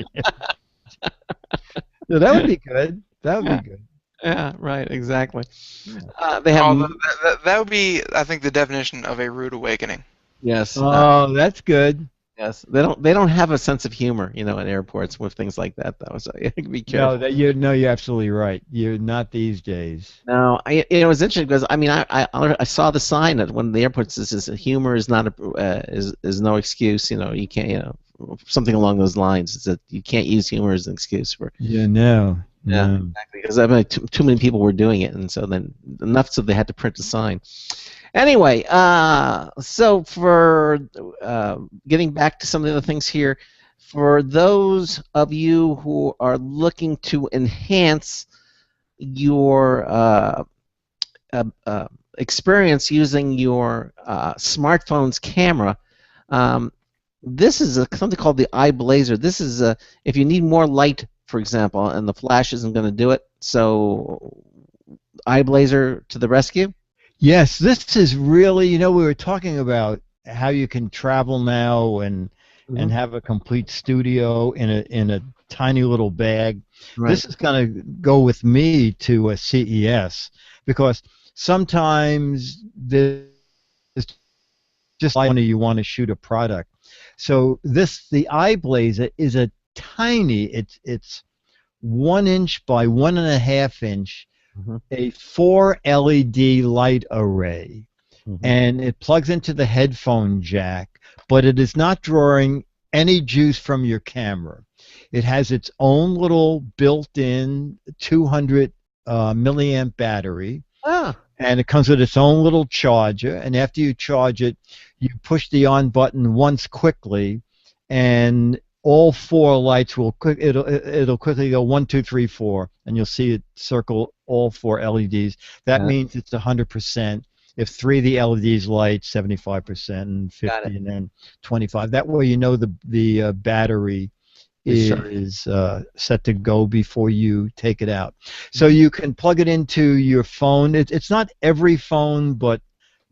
Yeah, that would be good. That would be good. Yeah, right, exactly. They have that would be, I think, the definition of a rude awakening. Yes. Oh, that's good. Yes, they don't have a sense of humor, you know, in airports with things like that, though. So you be careful. You're absolutely right. You're not these days. No, it was interesting because I mean I saw the sign that when the airport says humor is not is no excuse. You know, you can't something along those lines. It's that you can't use humor as an excuse for. Yeah, no. Yeah, exactly. Because I mean, too many people were doing it, and so then enough so they had to print a sign. Anyway, so for getting back to some of the other things here, for those of you who are looking to enhance your experience using your smartphone's camera, this is something called the iBlazer. This is if you need more light, for example, and the flash isn't going to do it, so iBlazer to the rescue. Yes, this is really, you know, we were talking about how you can travel now and have a complete studio in a tiny little bag. Right. This is going to go with me to a CES because sometimes there's just like you want to shoot a product. So the iBlazer is a tiny, it's 1 inch by 1.5 inch. A 4 LED light array, and it plugs into the headphone jack, but it is not drawing any juice from your camera. It has its own little built-in 200 milliamp battery, and it comes with its own little charger, and after you charge it, you push the on button once quickly, and all 4 lights will it'll quickly go 1, 2, 3, 4, and you'll see it circle all 4 LEDs. That means it's 100%. If 3 of the LEDs light, 75%, and 50, and then 25. That way, you know the battery is set to go before you take it out. So you can plug it into your phone. It's not every phone, but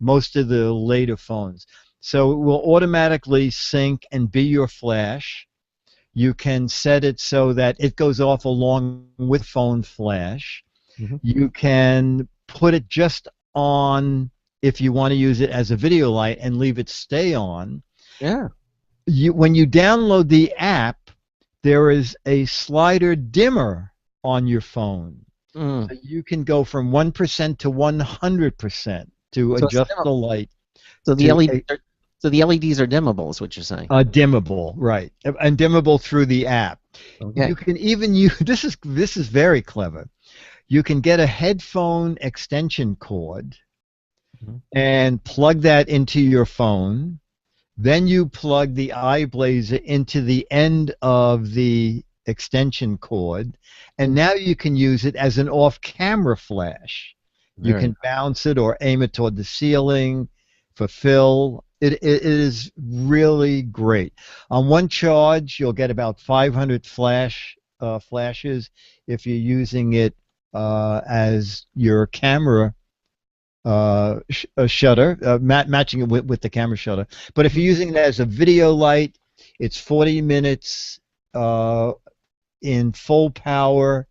most of the later phones. So it will automatically sync and be your flash. You can set it so that it goes off along with phone flash. You can put it just on if you want to use it as a video light and leave it stay on. Yeah. When you download the app, there is a slider dimmer on your phone. So you can go from 1% to 100% to adjust the light. So the LEDs are dimmable, is what you're saying. Dimmable, right? And dimmable through the app. Okay. You can even use this is very clever. You can get a headphone extension cord and plug that into your phone. Then you plug the iBlazer into the end of the extension cord, and now you can use it as an off-camera flash. You can bounce it or aim it toward the ceiling for fill. It is really great. On one charge, you'll get about 500 flashes if you're using it as your camera shutter, matching it with the camera shutter. But if you're using it as a video light, it's 40 minutes in full power,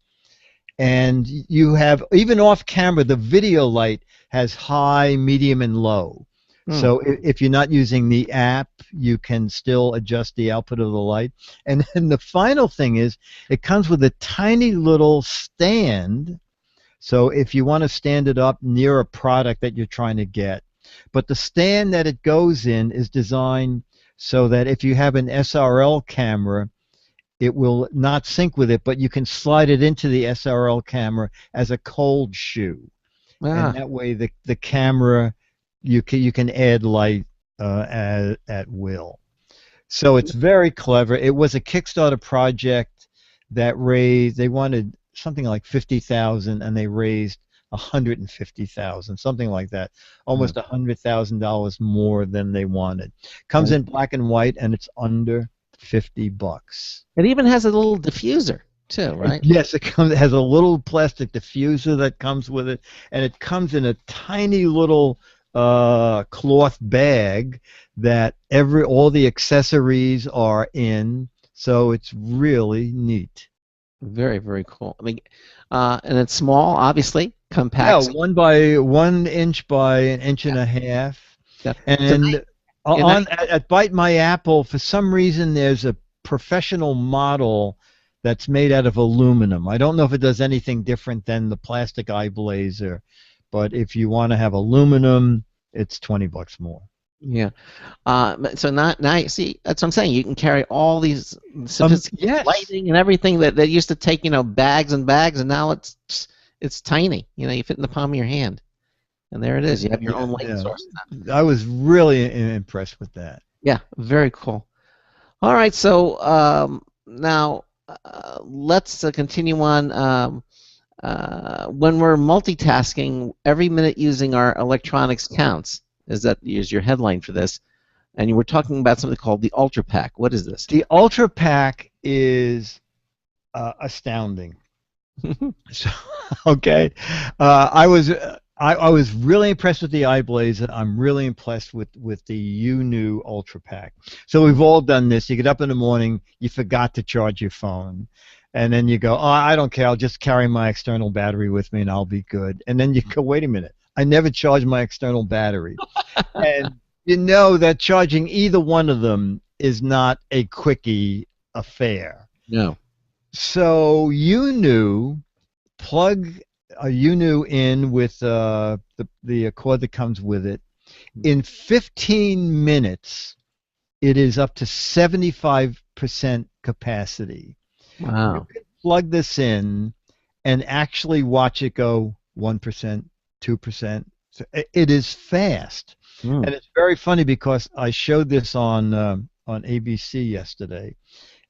And you have, even off camera, the video light has high, medium, and low. So if you're not using the app, you can still adjust the output of the light. And then the final thing is, it comes with a tiny little stand. So if you want to stand it up near a product that you're trying to get, but the stand that it goes in is designed so that if you have an SRL camera, it will not sync with it, but you can slide it into the SRL camera as a cold shoe. And that way the camera, you can add light at will. So it's very clever. It was a Kickstarter project that raised, they wanted something like 50,000 and they raised 150,000, something like that. Almost $100,000 more than they wanted. Comes in black and white and it's under $50. It even has a little diffuser too, right? Yes, it has a little plastic diffuser that comes with it, and it comes in a tiny little cloth bag that all the accessories are in. So it's really neat. Very, very cool. I mean, and it's small, obviously, compact. Yeah, 1 inch by 1.5 inches. Yeah. And at Bite My Apple, for some reason, there's a professional model that's made out of aluminum. I don't know if it does anything different than the plastic eye blazer, but if you want to have aluminum, it's $20 more. Yeah. So now you see, that's what I'm saying. You can carry all these sophisticated lighting and everything that used to take, bags and bags, and now it's tiny. You fit in the palm of your hand, and there it is. You have your own light source. I was really impressed with that. Yeah, very cool. All right, so now let's continue on. When we're multitasking, every minute using our electronics counts. Is your headline for this, and you were talking about something called the Ultra Pack. What is this? The Ultra Pack is astounding. So, okay, I was really impressed with the iBlazer. I'm really impressed with the UNU Ultra Pack. So we've all done this. You get up in the morning, you forgot to charge your phone, and then you go, oh, I don't care. I'll just carry my external battery with me, and I'll be good. And then you go, wait a minute. I never charge my external battery. And you know that charging either one of them is not a quickie affair. No. So plug a UNU in with the cord that comes with it. In 15 minutes, it is up to 75% capacity. Wow. You can plug this in and actually watch it go 1%. 2%. So it is fast, and it's very funny because I showed this on ABC yesterday,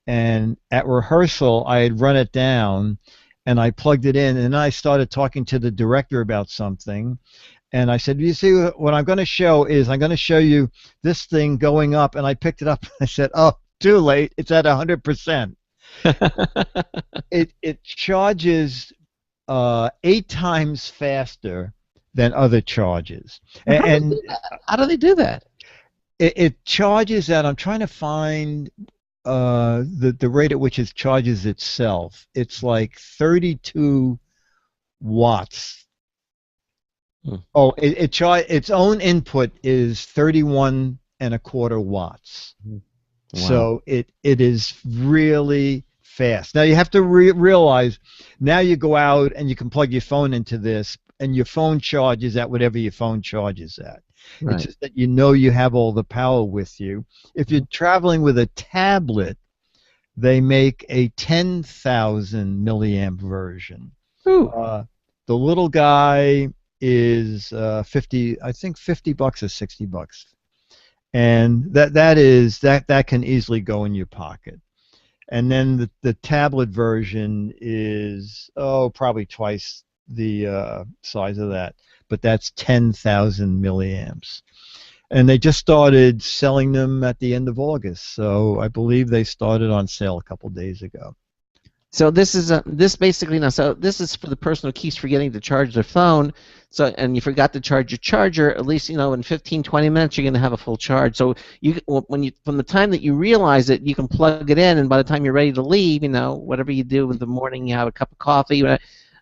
and at rehearsal I had run it down, and I plugged it in, and I started talking to the director about something, and I said, you see, what I'm going to show is I'm going to show you this thing going up, and I picked it up, and I said, oh, too late, it's at 100%. It charges 8 times faster than other charges. And how do they do that? It charges at, I'm trying to find the rate at which it charges itself. It's like 32 watts. Oh, its own input is 31.25 watts. Wow. So it is really fast. Now you have to realize, now you go out and you can plug your phone into this, and your phone charges at whatever your phone charges at. Right. It's just that you have all the power with you. If you're traveling with a tablet, they make a 10,000 milliamp version. The little guy is $50 or $60, and that can easily go in your pocket. And then the tablet version is probably twice the size of that, but that's 10,000 milliamps, and they just started selling them at the end of August. So I believe they started on sale a couple days ago. So this is basically now. So this is for the person who keeps forgetting to charge their phone. So and you forgot to charge your charger. At least in 15-20 minutes you're going to have a full charge. So from the time that you realize it, you can plug it in, and by the time you're ready to leave, whatever you do in the morning, you have a cup of coffee.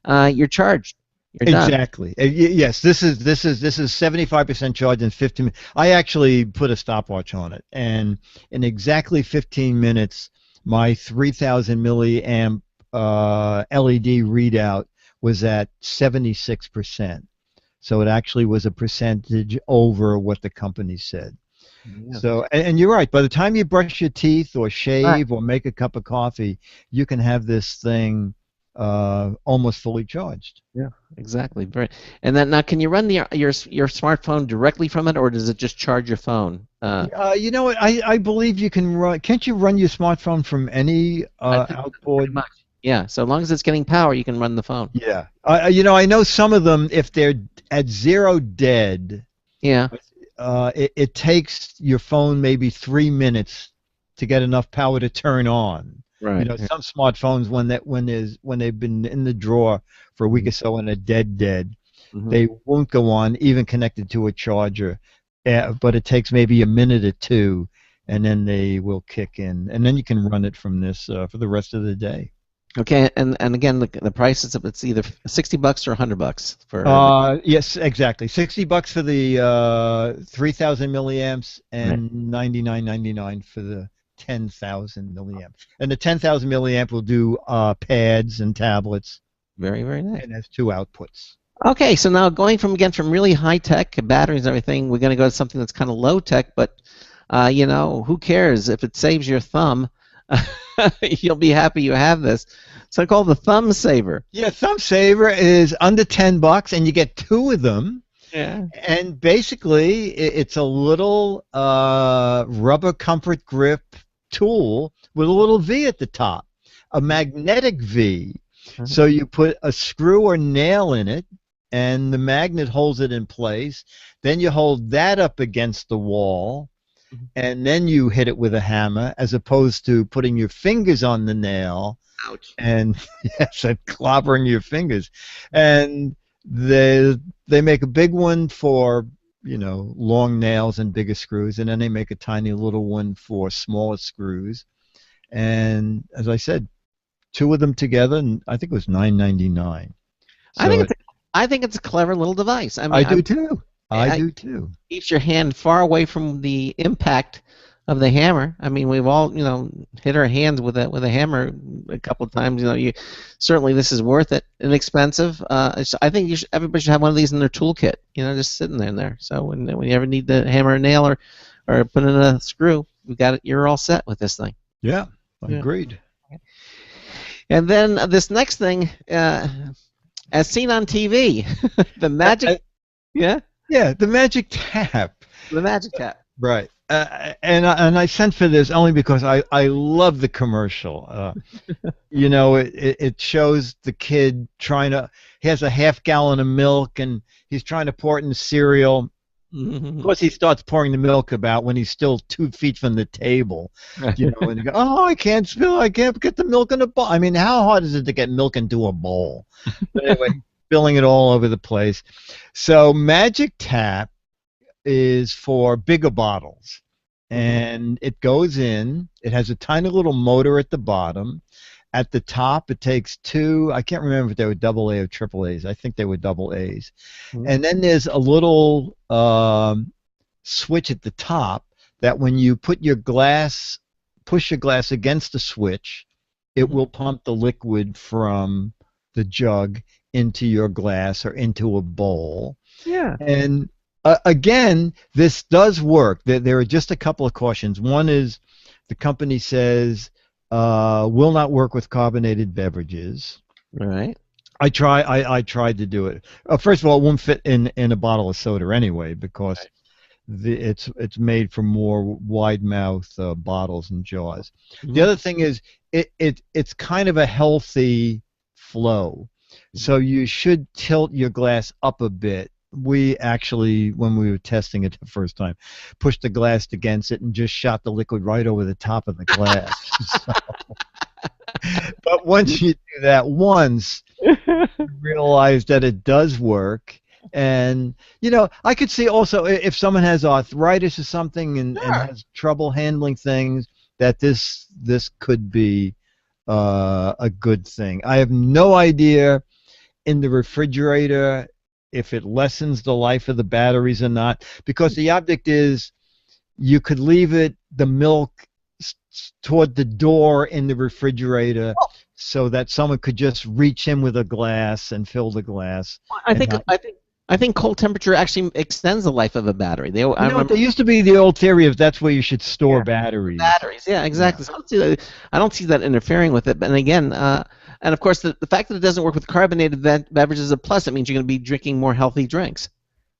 you're charged. You're done. Exactly. Yes, this is 75% charge in 15 minutes. I actually put a stopwatch on it, and in exactly 15 minutes, my 3,000 milliamp LED readout was at 76%. So it actually was a percentage over what the company said. Yeah. So, and you're right. By the time you brush your teeth or shave or make a cup of coffee, you can have this thing almost fully charged. Yeah, exactly. And then now, can you run your smartphone directly from it, or does it just charge your phone? You know what? I believe you can run. Can't you run your smartphone from any outboard? Yeah, so long as it's getting power, you can run the phone. Yeah. You know, I know some of them, if they're at 0 dead, yeah, it takes your phone maybe 3 minutes to get enough power to turn on. Right. You know, some smartphones when they've been in the drawer for a week or so and are dead, they won't go on, even connected to a charger. But it takes maybe a minute or two, and then they will kick in, and then you can run it from this for the rest of the day. Okay, and again, the price is it's either $60 or $100 for. Yes, exactly. $60 for the 3,000 milliamps and $99.99 for the 10,000 milliamp. And the 10,000 milliamp will do pads and tablets. Very, very nice. And has 2 outputs. Okay, so now going from really high tech batteries and everything, we're going to go to something that's kind of low tech, but you know, who cares if it saves your thumb? You'll be happy you have this. So called the Thumb Saver. Yeah, Thumb Saver is under $10, and you get 2 of them. Yeah. And basically, it's a little rubber comfort grip tool with a little V at the top, a magnetic V. So you put a screw or nail in it, and the magnet holds it in place. Then you hold that up against the wall, and then you hit it with a hammer, as opposed to putting your fingers on the nail. Ouch. And yes, and clobbering your fingers. And they make a big one for, you know, long nails and bigger screws, and then they make a tiny little one for smaller screws. And as I said, 2 of them together, and I think it was $9.99. So I think it's a clever little device. I mean, I do too. I do too. Keeps your hand far away from the impact of the hammer. I mean, we've all, you know, hit our hands with a hammer a couple of times. You know, certainly this is worth it. Inexpensive. I think everybody should have one of these in their toolkit. You know, just sitting there. So when you ever need to hammer a nail or put in a screw, you got it. You're all set with this thing. Yeah, agreed. And then this next thing, as seen on TV, the magic. Yeah, the Magic Tap. The Magic Tap. Right. And I sent for this only because I love the commercial. You know, it shows the kid he has a half gallon of milk and he's trying to pour it in the cereal. Of course, he starts pouring the milk about when he's still 2 feet from the table. You know, and you go, oh, I can't get the milk in a bowl. I mean, how hard is it to get milk into a bowl? But anyway, spilling it all over the place. So Magic Tap is for bigger bottles, and it goes in. It has a tiny little motor at the bottom. At the top, it takes 2. I can't remember if they were AA or AAAs. I think they were AAs. And then there's a little switch at the top that when you push your glass against the switch, it will pump the liquid from the jug into your glass or into a bowl. Yeah. And again, this does work. There are just a couple of cautions. One is the company says will not work with carbonated beverages. Right. I tried to do it. First of all, it won't fit in a bottle of soda anyway because it's made for more wide mouth bottles and jars. The other thing is it's kind of a healthy flow. So you should tilt your glass up a bit. We actually, when we were testing it the first time, pushed the glass against it and just shot the liquid right over the top of the glass. But once you do that once, you realize that it does work. And, you know, I could see also if someone has arthritis or something and has trouble handling things, that this could be a good thing. I have no idea in the refrigerator, if it lessens the life of the batteries or not, because the object is you could leave the milk toward the door in the refrigerator so that someone could just reach in with a glass and fill the glass. I think cold temperature actually extends the life of a battery. There used to be the old theory of that's where you should store batteries. Batteries, yeah, exactly. So I don't see that interfering with it. But again, and of course, the fact that it doesn't work with carbonated beverages is a plus. It means you're going to be drinking more healthy drinks.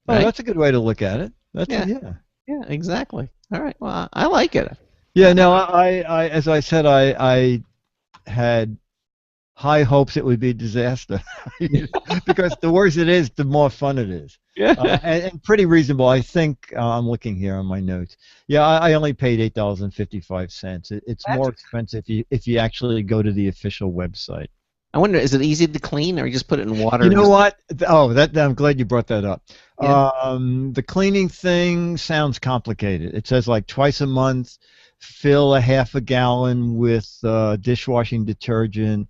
Right? Oh, that's a good way to look at it. Yeah, exactly. All right. Well, I like it. Yeah, no, I as I said, I had high hopes it would be a disaster because the worse it is, the more fun it is. Yeah. And pretty reasonable. I think I'm looking here on my notes. Yeah, I only paid $8.55. It's more expensive if you actually go to the official website. I wonder, is it easy to clean, or you just put it in water? You know what? Oh, I'm glad you brought that up. Yeah. The cleaning thing sounds complicated. It says like twice a month, fill a half a gallon with dishwashing detergent,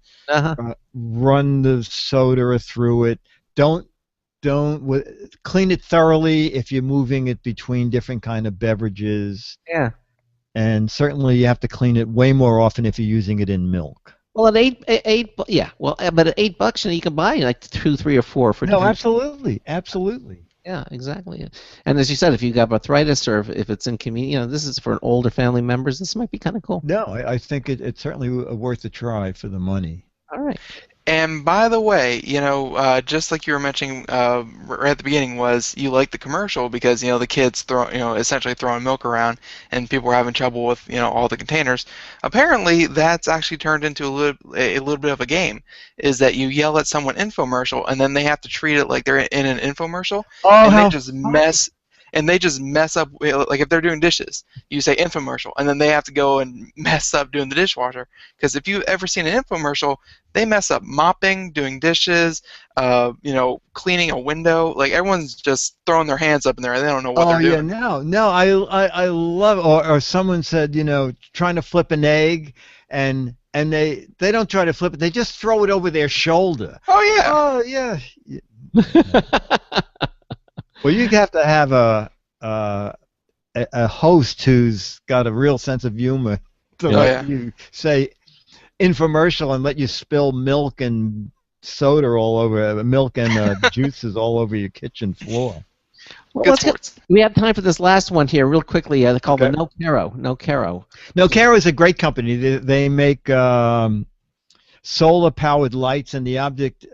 run the soda through it. Don't clean it thoroughly if you're moving it between different kind of beverages. Yeah. And certainly you have to clean it way more often if you're using it in milk. Well, at eight, yeah. Well, but at $8, you can buy like 2, 3, or 4 for. No, absolutely. Yeah, exactly. And as you said, if you got arthritis or if it's inconvenient, this is for older family members. This might be kind of cool. No, I think it's certainly worth a try for the money. All right. And by the way, just like you were mentioning right at the beginning, was you like the commercial because the kids essentially throwing milk around and people were having trouble with all the containers. Apparently, that's actually turned into a little bit of a game. Is that you yell at someone infomercial and then they have to treat it like they're in an infomercial, and they just mess up. Like if they're doing dishes, you say infomercial, and then they have to go and mess up doing the dishwasher. Because if you've ever seen an infomercial, they mess up mopping, doing dishes, cleaning a window. Like everyone's just throwing their hands up in there, and they don't know what they're doing. No, I love. Or someone said, trying to flip an egg, and they don't try to flip it; they just throw it over their shoulder. Oh yeah. Well, you have to have a host who's got a real sense of humor to let you say infomercial and let you spill milk and soda all over, milk and juices all over your kitchen floor. Well, we have time for this last one here, real quickly. They're called the No Caro. No Caro is a great company. They make solar-powered lights, and the object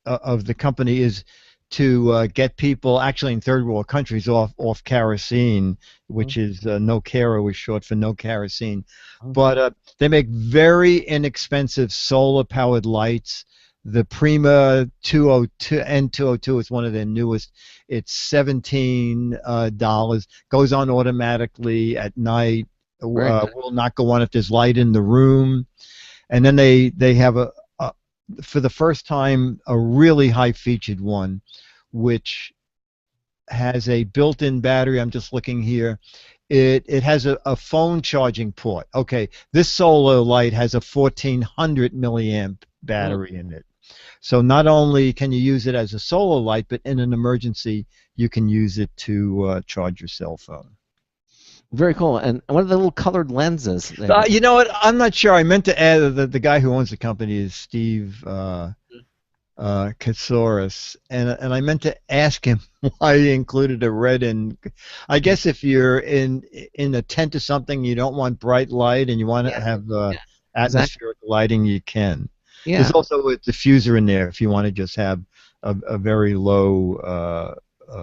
of the company is to get people, actually in third world countries, off kerosene, which is no caro is short for no kerosene. But they make very inexpensive solar-powered lights. The Prima 202 N202 is one of their newest. It's $17. Goes on automatically at night. Will not go on if there's light in the room. And then they have for the first time, a really high-featured one, which has a built-in battery. I'm just looking here. It has a phone charging port. Okay, this solar light has a 1400 milliamp battery in it. So not only can you use it as a solar light, but in an emergency, you can use it to charge your cell phone. Very cool. And what are the little colored lenses? You know what? I'm not sure. I meant to add the guy who owns the company is Steve Katsouris, and I meant to ask him why he included a red in. I guess if you're in a tent or something, you don't want bright light, and you want to have atmospheric lighting, you can. Yeah. There's also a diffuser in there if you want to just have a very low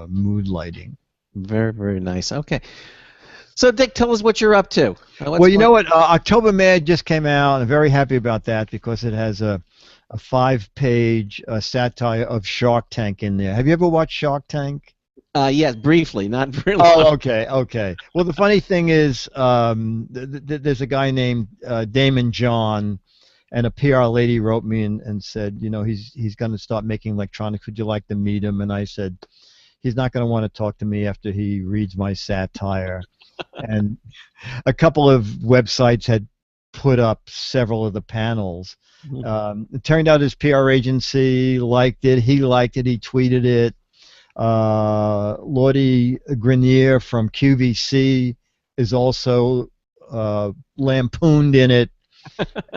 mood lighting. Very, very nice. Okay. So, Dick, tell us what you're up to. Well, you know what? October Mad just came out. I'm very happy about that because it has a 5-page satire of Shark Tank in there. Have you ever watched Shark Tank? Yes, briefly, not really. Oh, okay. Well, the funny thing is there's a guy named Damon John, and a PR lady wrote me and said, he's going to start making electronics. Would you like to meet him? And I said, he's not going to want to talk to me after he reads my satire. And a couple of websites had put up several of the panels. It turned out his PR agency liked it. He liked it. He tweeted it. Lottie Grenier from QVC is also lampooned in it,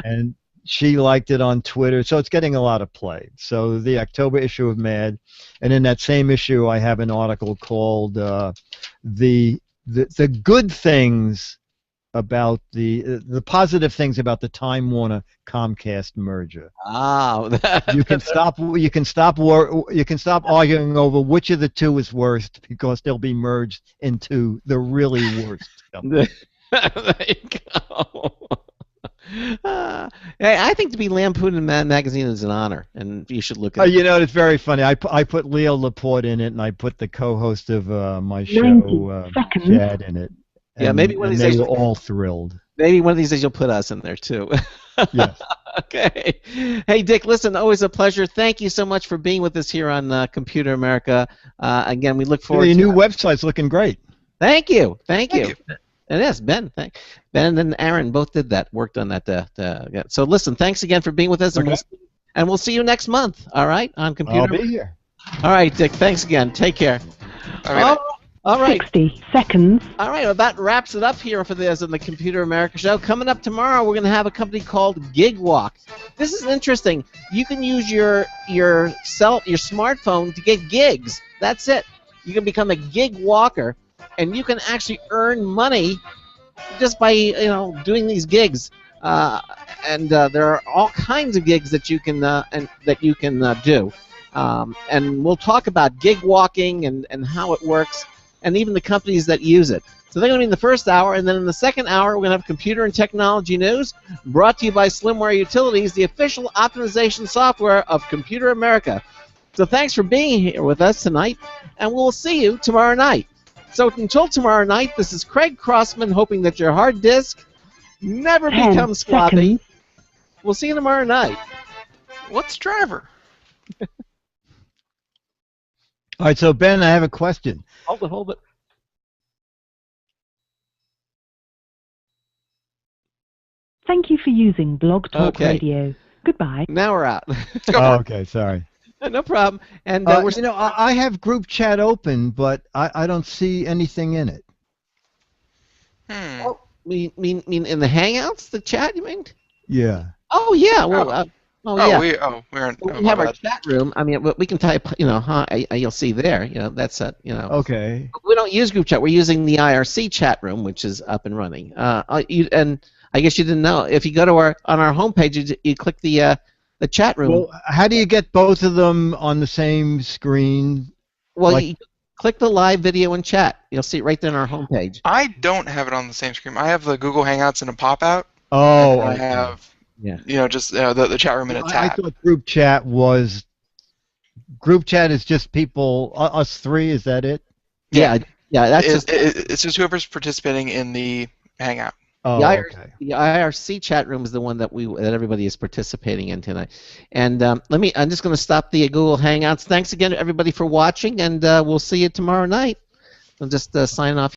and she liked it on Twitter. So it's getting a lot of play. So the October issue of Mad, and in that same issue, I have an article called "The Good Things About the Positive Things About the Time Warner Comcast Merger." You can stop arguing over which of the two is worst, because they'll be merged into the really worst company. There you go. Hey, I think to be lampooned in Mad Magazine is an honor, and you should look at it. You know, it's very funny. I put Leo Laporte in it, and I put the co-host of my show, Chad, in it. Yeah, maybe one of these days they were all thrilled. Maybe one of these days you'll put us in there too. Yes. Okay. Hey, Dick, listen, always a pleasure. Thank you so much for being with us here on Computer America. Again, we look forward to your new website's looking great. Thank you. Thank you. And yes, Ben and Aaron both did that, worked on that. So listen, thanks again for being with us, and we'll see you next month, all right, on Computer I'll be here. All right, Dick, thanks again. Take care. All right. 60 seconds. All right, well, that wraps it up here for this on the Computer America show. Coming up tomorrow, we're going to have a company called GigWalk. This is interesting. You can use your smartphone to get gigs. That's it. You can become a gig walker, and you can actually earn money just by doing these gigs. And there are all kinds of gigs that you can do. And we'll talk about gig walking and how it works, and even the companies that use it. So they're going to be in the first hour, and then in the second hour, we're going to have computer and technology news, brought to you by SlimWare Utilities, the official optimization software of Computer America. So thanks for being here with us tonight, and we'll see you tomorrow night. So until tomorrow night, this is Craig Crossman, hoping that your hard disk never becomes floppy. We'll see you tomorrow night. What's driver? All right, so Ben, I have a question. Hold it. Thank you for using Blog Talk Radio. Goodbye. Now we're out. Okay, sorry. No problem. And I have group chat open, but I don't see anything in it. Oh, mean in the Hangouts, the chat, you mean? Yeah. Oh yeah. Well. We have our chat room. I mean, we can type. Hi. You'll see there. That's it. Okay. We don't use group chat. We're using the IRC chat room, which is up and running. And I guess you didn't know. If you go to on our homepage, you click the chat room. Well, how do you get both of them on the same screen? Well, you click the live video and chat. You'll see it right there on our homepage. I don't have it on the same screen. I have the Google Hangouts in a pop-out. Oh, I have, just the chat room in a tab. I thought group chat is just people, us three. Is that it? Yeah. That's it's just whoever's participating in the Hangout. Oh, the IRC chat room is the one that everybody is participating in tonight. And I'm just going to stop the Google Hangouts. Thanks again to everybody for watching, and we'll see you tomorrow night. I'll just sign off.